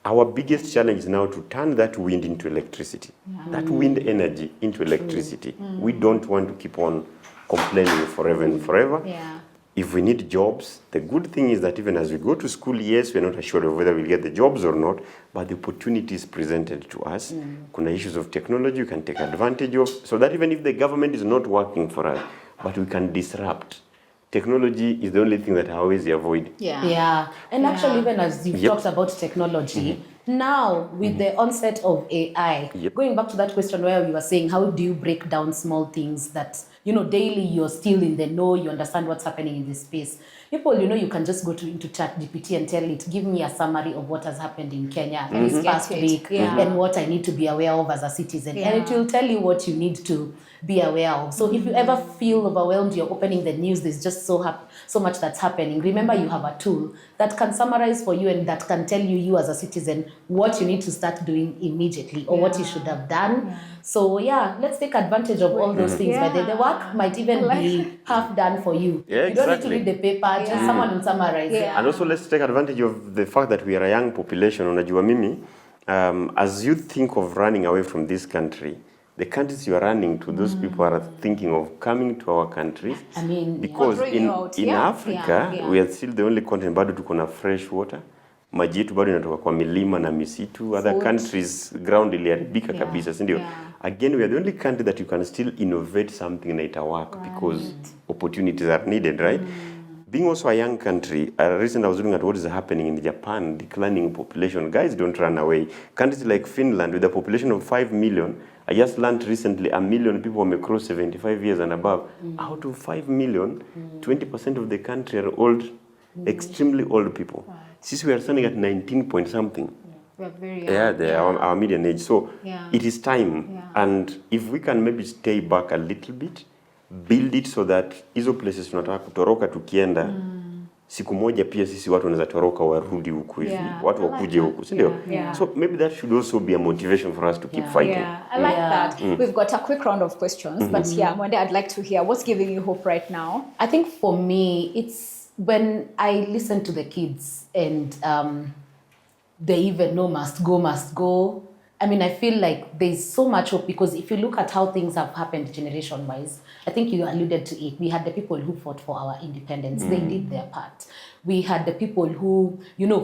[SPEAKER 1] Our biggest challenge is now to turn that wind into electricity, that wind energy into electricity. We don't want to keep on complaining forever and forever.
[SPEAKER 3] Yeah.
[SPEAKER 1] If we need jobs, the good thing is that even as we go to school, yes, we're not assured of whether we'll get the jobs or not, but the opportunities presented to us. Kuna issues of technology you can take advantage of, so that even if the government is not working for us, but we can disrupt. Technology is the only thing that I always avoid.
[SPEAKER 2] Yeah. And actually, even as you've talked about technology, now with the onset of AI, going back to that question where you were saying, how do you break down small things that, daily you're still in the know, you understand what's happening in this space. People, you can just go into ChatGPT and tell it, give me a summary of what has happened in Kenya this past week and what I need to be aware of as a citizen. And it will tell you what you need to be aware of. So if you ever feel overwhelmed, you're opening the news, there's just so much that's happening. Remember, you have a tool that can summarize for you and that can tell you as a citizen what you need to start doing immediately or what you should have done. So let's take advantage of all those things. But the work might even be half done for you.
[SPEAKER 1] Yeah,
[SPEAKER 2] you don't need to read the paper, just someone will summarize it.
[SPEAKER 1] And also let's take advantage of the fact that we are a young population. Unajua mimi, as you think of running away from this country, the countries you are running to, those people are thinking of coming to our countries.
[SPEAKER 2] I mean,
[SPEAKER 1] because in Africa, we are still the only continent bado tuko na fresh water. Maji yetu bado inatoka kwa milima na misitu. Other countries, ground iliharibika kabisa, si ndio? Again, we are the only country that you can still innovate something na ita work because opportunities are needed, right? Being also a young country, recently I was looking at what is happening in Japan, declining population. Guys, don't run away. Countries like Finland, with a population of 5 million, I just learned recently 1 million people may cross 75 years and above. Out of 5 million, 20% of the country are old, extremely old people. Since we are standing at 19 point something.
[SPEAKER 3] We're very young.
[SPEAKER 1] Our median age. So it is time. And if we can maybe stay back a little bit, build it so that hizo places tunataka kutoroka tukienda, siku moja pia sisi watu wanaweza toroka warudi huku hivi. Watu wakuje huku, si ndio? So maybe that should also be a motivation for us to keep fighting.
[SPEAKER 3] I like that. We've got a quick round of questions, but one day I'd like to hear what's giving you hope right now.
[SPEAKER 2] I think for me, it's when I listen to the kids and they even know must go. I mean, I feel like there's so much hope because if you look at how things have happened generation-wise, I think you alluded to it. We had the people who fought for our independence. They did their part. We had the people who,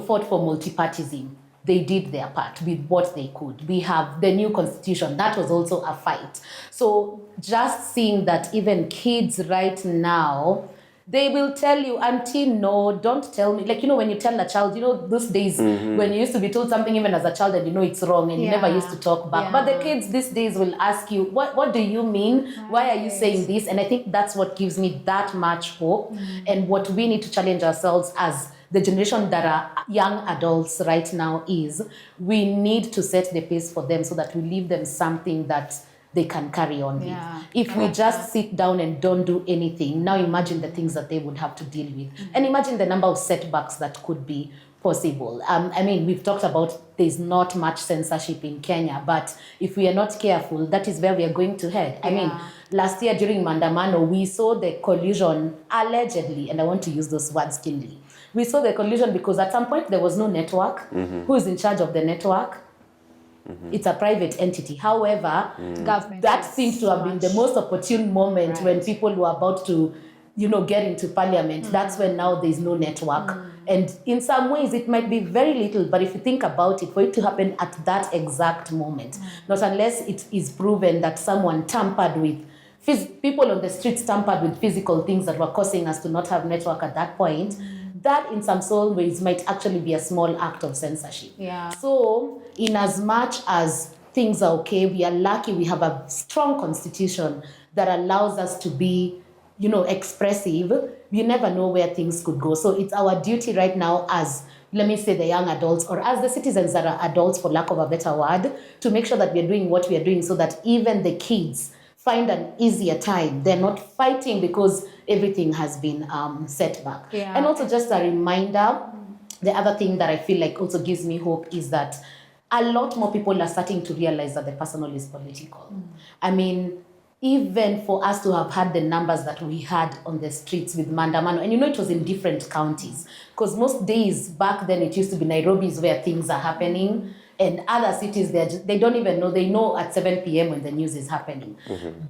[SPEAKER 2] fought for multipartyism. They did their part with what they could. We have the new constitution. That was also a fight. So just seeing that even kids right now, they will tell you, auntie, no, don't tell me. Like, when you tell a child, those days when you used to be told something even as a child and it's wrong and you never used to talk back. But the kids these days will ask you, what do you mean? Why are you saying this? And I think that's what gives me that much hope and what we need to challenge ourselves as the generation that are young adults right now is we need to set the pace for them so that we leave them something that they can carry on with. If we just sit down and don't do anything, now imagine the things that they would have to deal with. And imagine the number of setbacks that could be possible. I mean, we've talked about there's not much censorship in Kenya, but if we are not careful, that is where we are going to head. I mean, last year during Mandamano, we saw the collusion, allegedly, and I want to use those words keenly. We saw the collusion because at some point there was no network. Who is in charge of the network? It's a private entity. However, that seems to have been the most opportune moment when people were about to, get into parliament. That's when now there's no network. And in some ways, it might be very little, but if you think about it, for it to happen at that exact moment, not unless it is proven that someone tampered with, people on the streets tampered with physical things that were causing us to not have network at that point, that in some small ways might actually be a small act of censorship.
[SPEAKER 3] Yeah.
[SPEAKER 2] So in as much as things are okay, we are lucky we have a strong constitution that allows us to be, expressive. You never know where things could go. So it's our duty right now as, let me say, the young adults, or as the citizens that are adults, for lack of a better word, to make sure that we are doing what we are doing so that even the kids find an easier time. They're not fighting because everything has been set back.
[SPEAKER 3] Yeah.
[SPEAKER 2] And also just a reminder, the other thing that I feel like also gives me hope is that a lot more people are starting to realize that the personal is political. I mean, even for us to have had the numbers that we had on the streets with Mandamano, and it was in different counties, because most days back then it used to be Nairobi is where things are happening, and other cities, they don't even know. They know at 7 p.m. when the news is happening.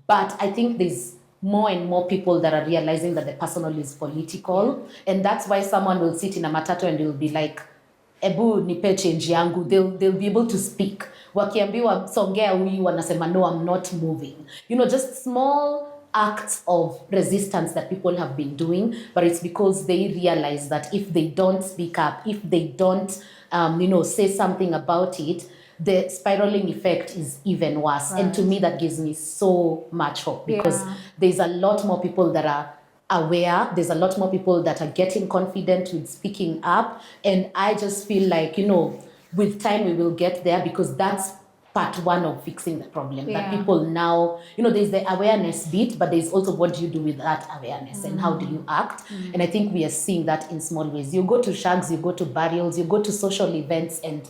[SPEAKER 2] But I think there's more and more people that are realizing that the personal is political, and that's why someone will sit in a matatu and will be like, ebu nipe change yangu. They'll be able to speak. Wakiambiwa songea huyu wanasema no, I'm not moving. Just small acts of resistance that people have been doing, but it's because they realize that if they don't speak up, if they don't say something about it, the spiraling effect is even worse. Right. And to me, that gives me so much hope, because there's a lot more people that are aware. There's a lot more people that are getting confident with speaking up. And I just feel like, with time we will get there, because that's part one of fixing the problem. That people now, there's the awareness bit, but there's also what do you do with that awareness and how do you act? And I think we are seeing that in small ways. You go to shags, you go to burials, you go to social events, and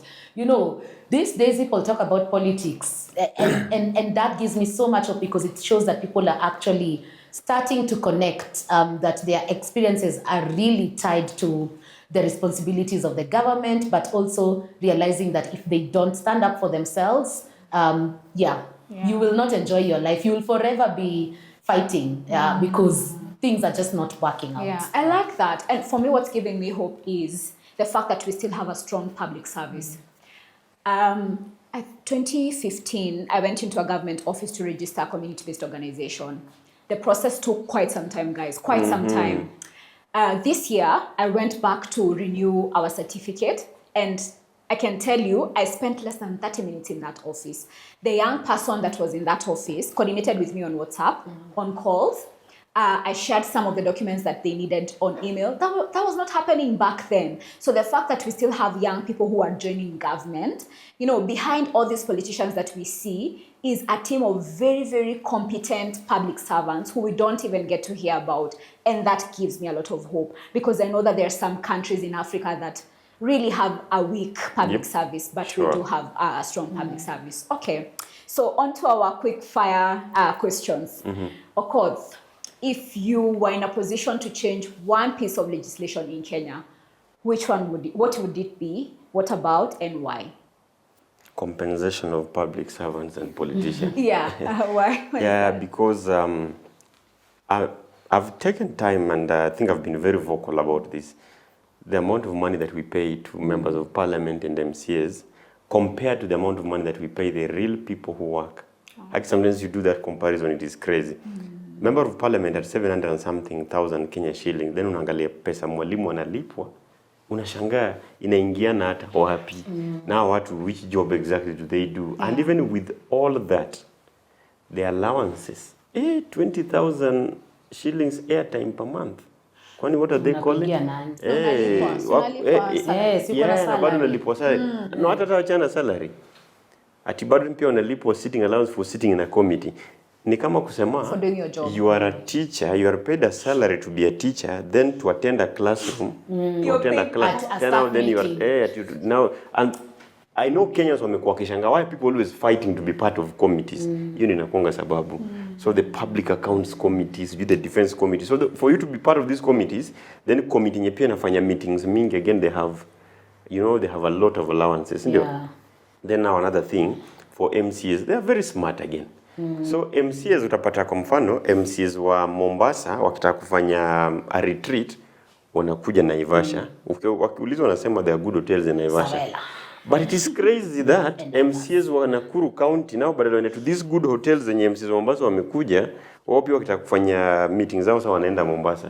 [SPEAKER 2] these days people talk about politics, and that gives me so much hope, because it shows that people are actually starting to connect, that their experiences are really tied to the responsibilities of the government, but also realizing that if they don't stand up for themselves, you will not enjoy your life. You will forever be fighting because things are just not working out.
[SPEAKER 3] Yeah, I like that. And for me, what's giving me hope is the fact that we still have a strong public service. 2015, I went into a government office to register a community-based organization. The process took quite some time, guys, quite some time. This year, I went back to renew our certificate, and I can tell you, I spent less than 30 minutes in that office. The young person that was in that office coordinated with me on WhatsApp, on calls. I shared some of the documents that they needed on email. That was not happening back then. So the fact that we still have young people who are joining government, behind all these politicians that we see is a team of very, very competent public servants who we don't even get to hear about. And that gives me a lot of hope, because I know that there are some countries in Africa that really have a weak public service, but we do have a strong public service. Okay, so on to our quick fire questions. Okoth, if you were in a position to change one piece of legislation in Kenya, what would it be? What about, and why?
[SPEAKER 1] Compensation of public servants and politicians.
[SPEAKER 3] Why?
[SPEAKER 1] Yeah, because I've taken time, and I think I've been very vocal about this. The amount of money that we pay to members of parliament and MCAs compared to the amount of money that we pay the real people who work. Like sometimes you do that comparison, it is crazy. Member of parliament at 700 and something thousand Kenya shillings, then unaangalia pesa mwalimu analipwa, unashangaa inaingiana hata wapi. Now which job exactly do they do? And even with all that, the allowances, 20,000 shillings airtime per month. Kwani what are they calling? Na bado unalipwa salary. No, hata wachana salary. Ati bado pia unalipwa sitting allowance for sitting in a committee. Ni kama kusema,
[SPEAKER 3] for doing your job.
[SPEAKER 1] You are a teacher, you are paid a salary to be a teacher, then to attend a classroom, to attend a class. Then you are now, and I know Kenyans wamekuwa kishanga, why people always fighting to be part of committees. Hiyo ni nakonga sababu. So the public accounts committees, the defense committee. So for you to be part of these committees, then committee nye pia nafanya meetings mingi, again they have, they have a lot of allowances. Then now another thing, for MCAs, they are very smart again. So MCAs utapata kwa mfano, MCAs wa Mombasa wakitaka kufanya a retreat, wanakuja Naivasha. Wakiulizwa wanasema there are good hotels in Naivasha.
[SPEAKER 2] Sawela.
[SPEAKER 1] But it is crazy that MCAs wa Nakuru County now badala waende to these good hotels zenye MCAs wa Mombasa wamekuja, wao pia wakitaka kufanya meetings zao sasa wanaenda Mombasa.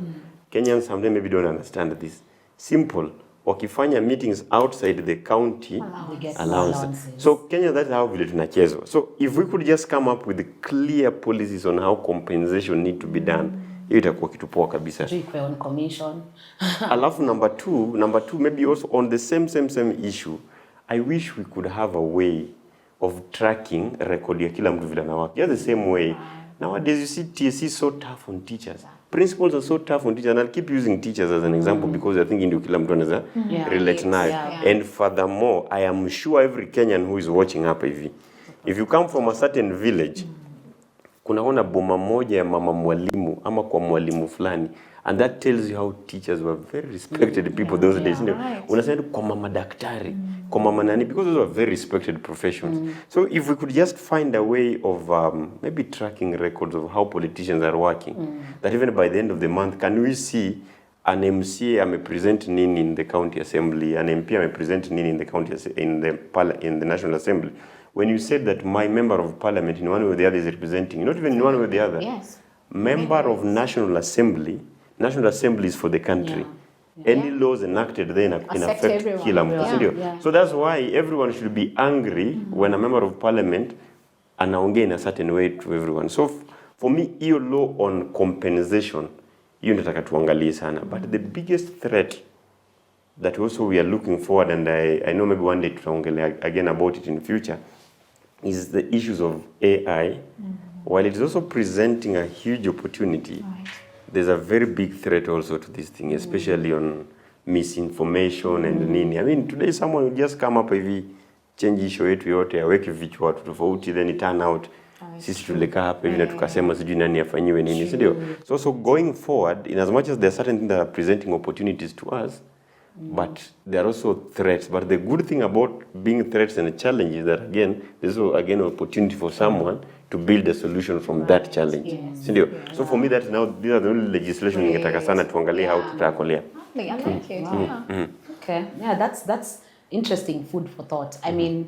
[SPEAKER 1] Kenyans sometimes maybe don't understand this. Simple. Wakifanya meetings outside the county allowances. So Kenya, that's how vile tunachezwa. So if we could just come up with clear policies on how compensation need to be done, hiyo itakuwa kitu poa kabisa.
[SPEAKER 2] On commission.
[SPEAKER 1] Alafu number two, maybe also on the same issue, I wish we could have a way of tracking record ya kila mtu vile anawaka. Just the same way. Nowadays you see TSC is so tough on teachers. Principals are so tough on teachers, and I'll keep using teachers as an example because I think ndio kila mtu anaweza relate nayo. And furthermore, I am sure every Kenyan who is watching hapa hivi, if you come from a certain village, kunaona boma moja ya mama mwalimu ama kwa mwalimu fulani, and that tells you how teachers were very respected people those days. Unasema kwa mama daktari, kwa mama nani, because those were very respected professions. So if we could just find a way of maybe tracking records of how politicians are working, that even by the end of the month, can we see an MCA amepresent nini in the county assembly, an MP amepresent nini in the county in the National Assembly. When you said that my member of parliament in one way or the other is representing, not even in one way or the other, member of National Assembly is for the country. Any laws enacted then in affect kila mtu. So that's why everyone should be angry when a member of parliament anaongea in a certain way to everyone. So for me, hiyo law on compensation, hiyo nataka tuangalie sana. But the biggest threat that also we are looking forward, and I know maybe one day tutaongelea again about it in the future, is the issues of AI. While it is also presenting a huge opportunity, there's a very big threat also to this thing, especially on misinformation and nini. I mean, today someone will just come up hivi, change issue yetu yote, aweke vichwa watu tofauti, then it turn out sisi tulikaa hapa hivi na tukasema sijui nani afanyiwe nini, si ndio? So going forward, in as much as there are certain things that are presenting opportunities to us, but there are also threats. But the good thing about being threats and a challenge is that again, there's also again an opportunity for someone to build a solution from that challenge. Sindio? So for me, that's now, these are the only legislation ningetaka sana tuangalie how to tackle it.
[SPEAKER 3] I like it.
[SPEAKER 2] Okay, yeah, that's interesting food for thought. I mean,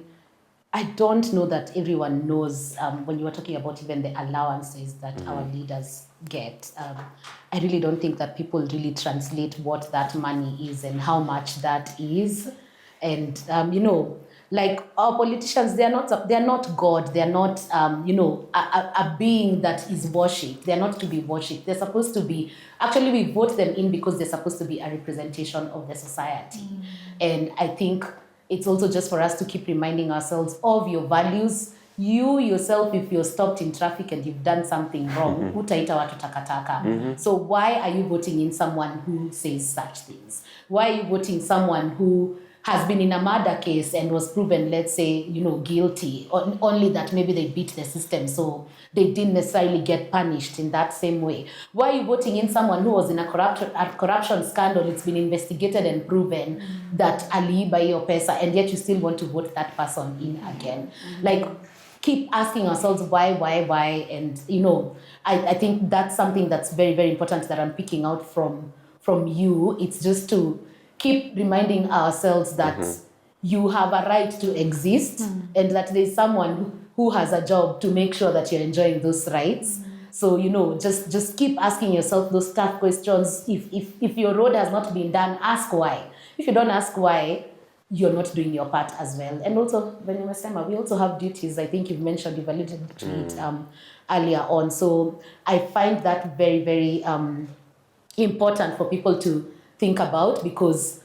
[SPEAKER 2] I don't know that everyone knows when you were talking about even the allowances that our leaders get. I really don't think that people really translate what that money is and how much that is. And you know, like our politicians, they're not God. They're not you know, a being that is worshipped. They're not to be worshipped. They're supposed to be, actually we vote them in because they're supposed to be a representation of the society. And I think it's also just for us to keep reminding ourselves of your values. You yourself, if you're stopped in traffic and you've done something wrong, hutaita watu takataka. So why are you voting in someone who says such things? Why are you voting someone who has been in a murder case and was proven, let's say, you know, guilty, only that maybe they beat the system, so they didn't necessarily get punished in that same way? Why are you voting in someone who was in a corruption scandal? It's been investigated and proven that aliiba hiyo pesa, and yet you still want to vote that person in again? Like, keep asking ourselves why, and you know, I think that's something that's very, very important that I'm picking out from you. It's just to keep reminding ourselves that you have a right to exist and that there's someone who has a job to make sure that you're enjoying those rights. So, you know, just keep asking yourself those tough questions. If your road has not been done, ask why. If you don't ask why, you're not doing your part as well. And also, when you were we also have duties. I think you've alluded to it earlier on. So I find that very, very important for people to think about, because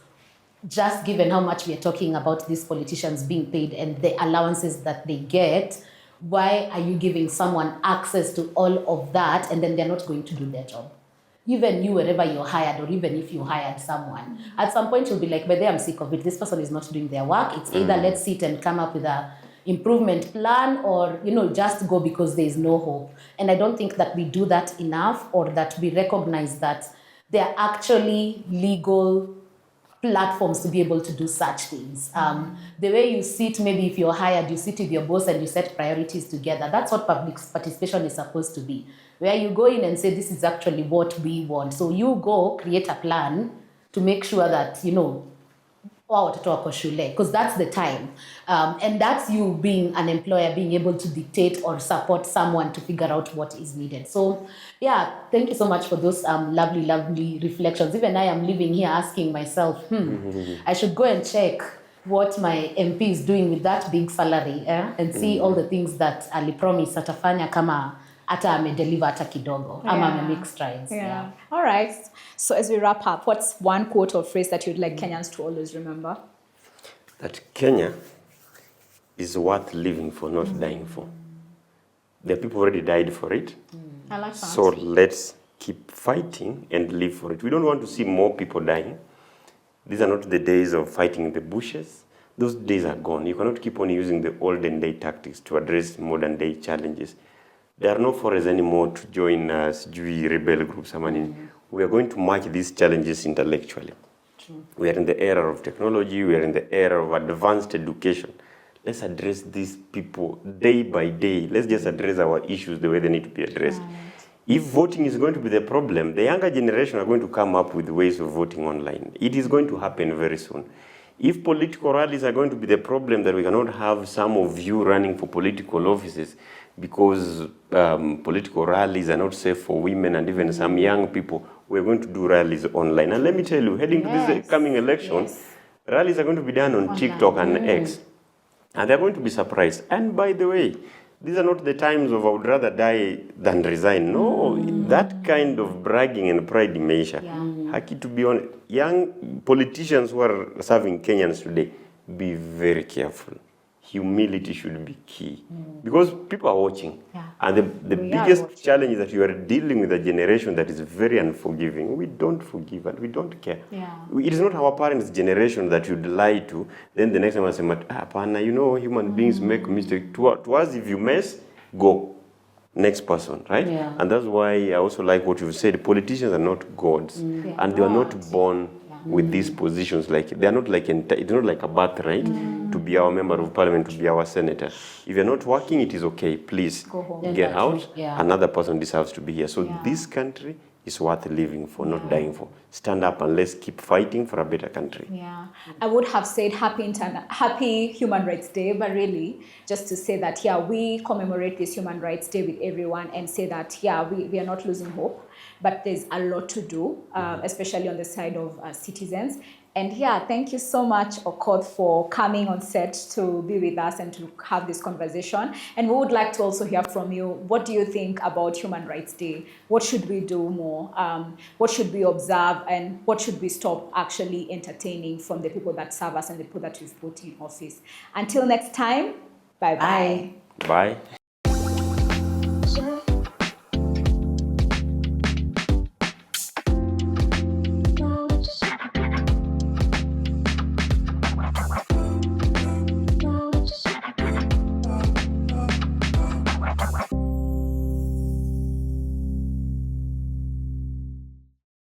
[SPEAKER 2] just given how much we are talking about these politicians being paid and the allowances that they get, why are you giving someone access to all of that and then they're not going to do their job? Even you, wherever you're hired, or even if you hired someone, at some point you'll be like, but I'm sick of it. This person is not doing their work. It's either let's sit and come up with a improvement plan, or, you know, just go because there is no hope. And I don't think that we do that enough, or that we recognize that there are actually legal platforms to be able to do such things. The way you sit, maybe if you're hired, you sit with your boss and you set priorities together. That's what public participation is supposed to be, where you go in and say, this is actually what we want. So you go create a plan to make sure that, you know, watoto wako shule, because that's the time. And that's you being an employer, being able to dictate or support someone to figure out what is needed. So yeah, thank you so much for those lovely, lovely reflections. Even I am living here asking myself, I should go and check what my MP is doing with that big salary, and see all the things that alipromise atafanya kama hata amedeliver hata kidogo, ama amemake strides.
[SPEAKER 3] Yeah. All right. So as we wrap up, what's one quote or phrase that you'd like Kenyans to always remember?
[SPEAKER 1] That Kenya is worth living for, not dying for. The people already died for it.
[SPEAKER 3] I like that.
[SPEAKER 1] So let's keep fighting and live for it. We don't want to see more people dying. These are not the days of fighting in the bushes. Those days are gone. You cannot keep on using the olden day tactics to address modern day challenges. There are no forests anymore to join rebel groups. We are going to match these challenges intellectually. True. We are in the era of technology. We are in the era of advanced education. Let's address these people day by day. Let's just address our issues the way they need to be addressed. Right. If voting is going to be the problem, the younger generation are going to come up with ways of voting online. It is going to happen very soon. If political rallies are going to be the problem, that we cannot have some of you running for political offices because political rallies are not safe for women and even some young people, we're going to do rallies online. And let me tell you, heading to this coming election, rallies are going to be done on TikTok and X. And they're going to be surprised. And by the way, these are not the times of I would rather die than resign. No, that kind of bragging and pride measure. Haki, to be honest, young politicians who are serving Kenyans today, be very careful. Humility should be key. Because people are watching. And the biggest challenge is that you are dealing with a generation that is very unforgiving. We don't forgive and we don't care. It is not our parents' generation that you'd lie to. Then the next time I say, Pana, you know, human beings make mistakes. To us, if you mess, go. Next person, right? And that's why I also like what you've said. Politicians are not gods. And they are not born with these positions. Like they are not like it's not like a birthright to be our member of parliament, to be our senator. If you're not working, it is okay. Please get out. Another person deserves to be here. So this country is worth living for, not dying for. Stand up and let's keep fighting for a better country.
[SPEAKER 3] I would have said happy Human Rights Day, but really just to say that we commemorate this Human Rights Day with everyone and say that we are not losing hope, but there's a lot to do, especially on the side of citizens. And thank you so much, Okoth, for coming on set to be with us and to have this conversation. And we would like to also hear from you. What do you think about Human Rights Day? What should we do more? What should we observe? And what should we stop actually entertaining from the people that serve us and the people that we've put in office? Until next time, bye-bye.
[SPEAKER 1] Bye.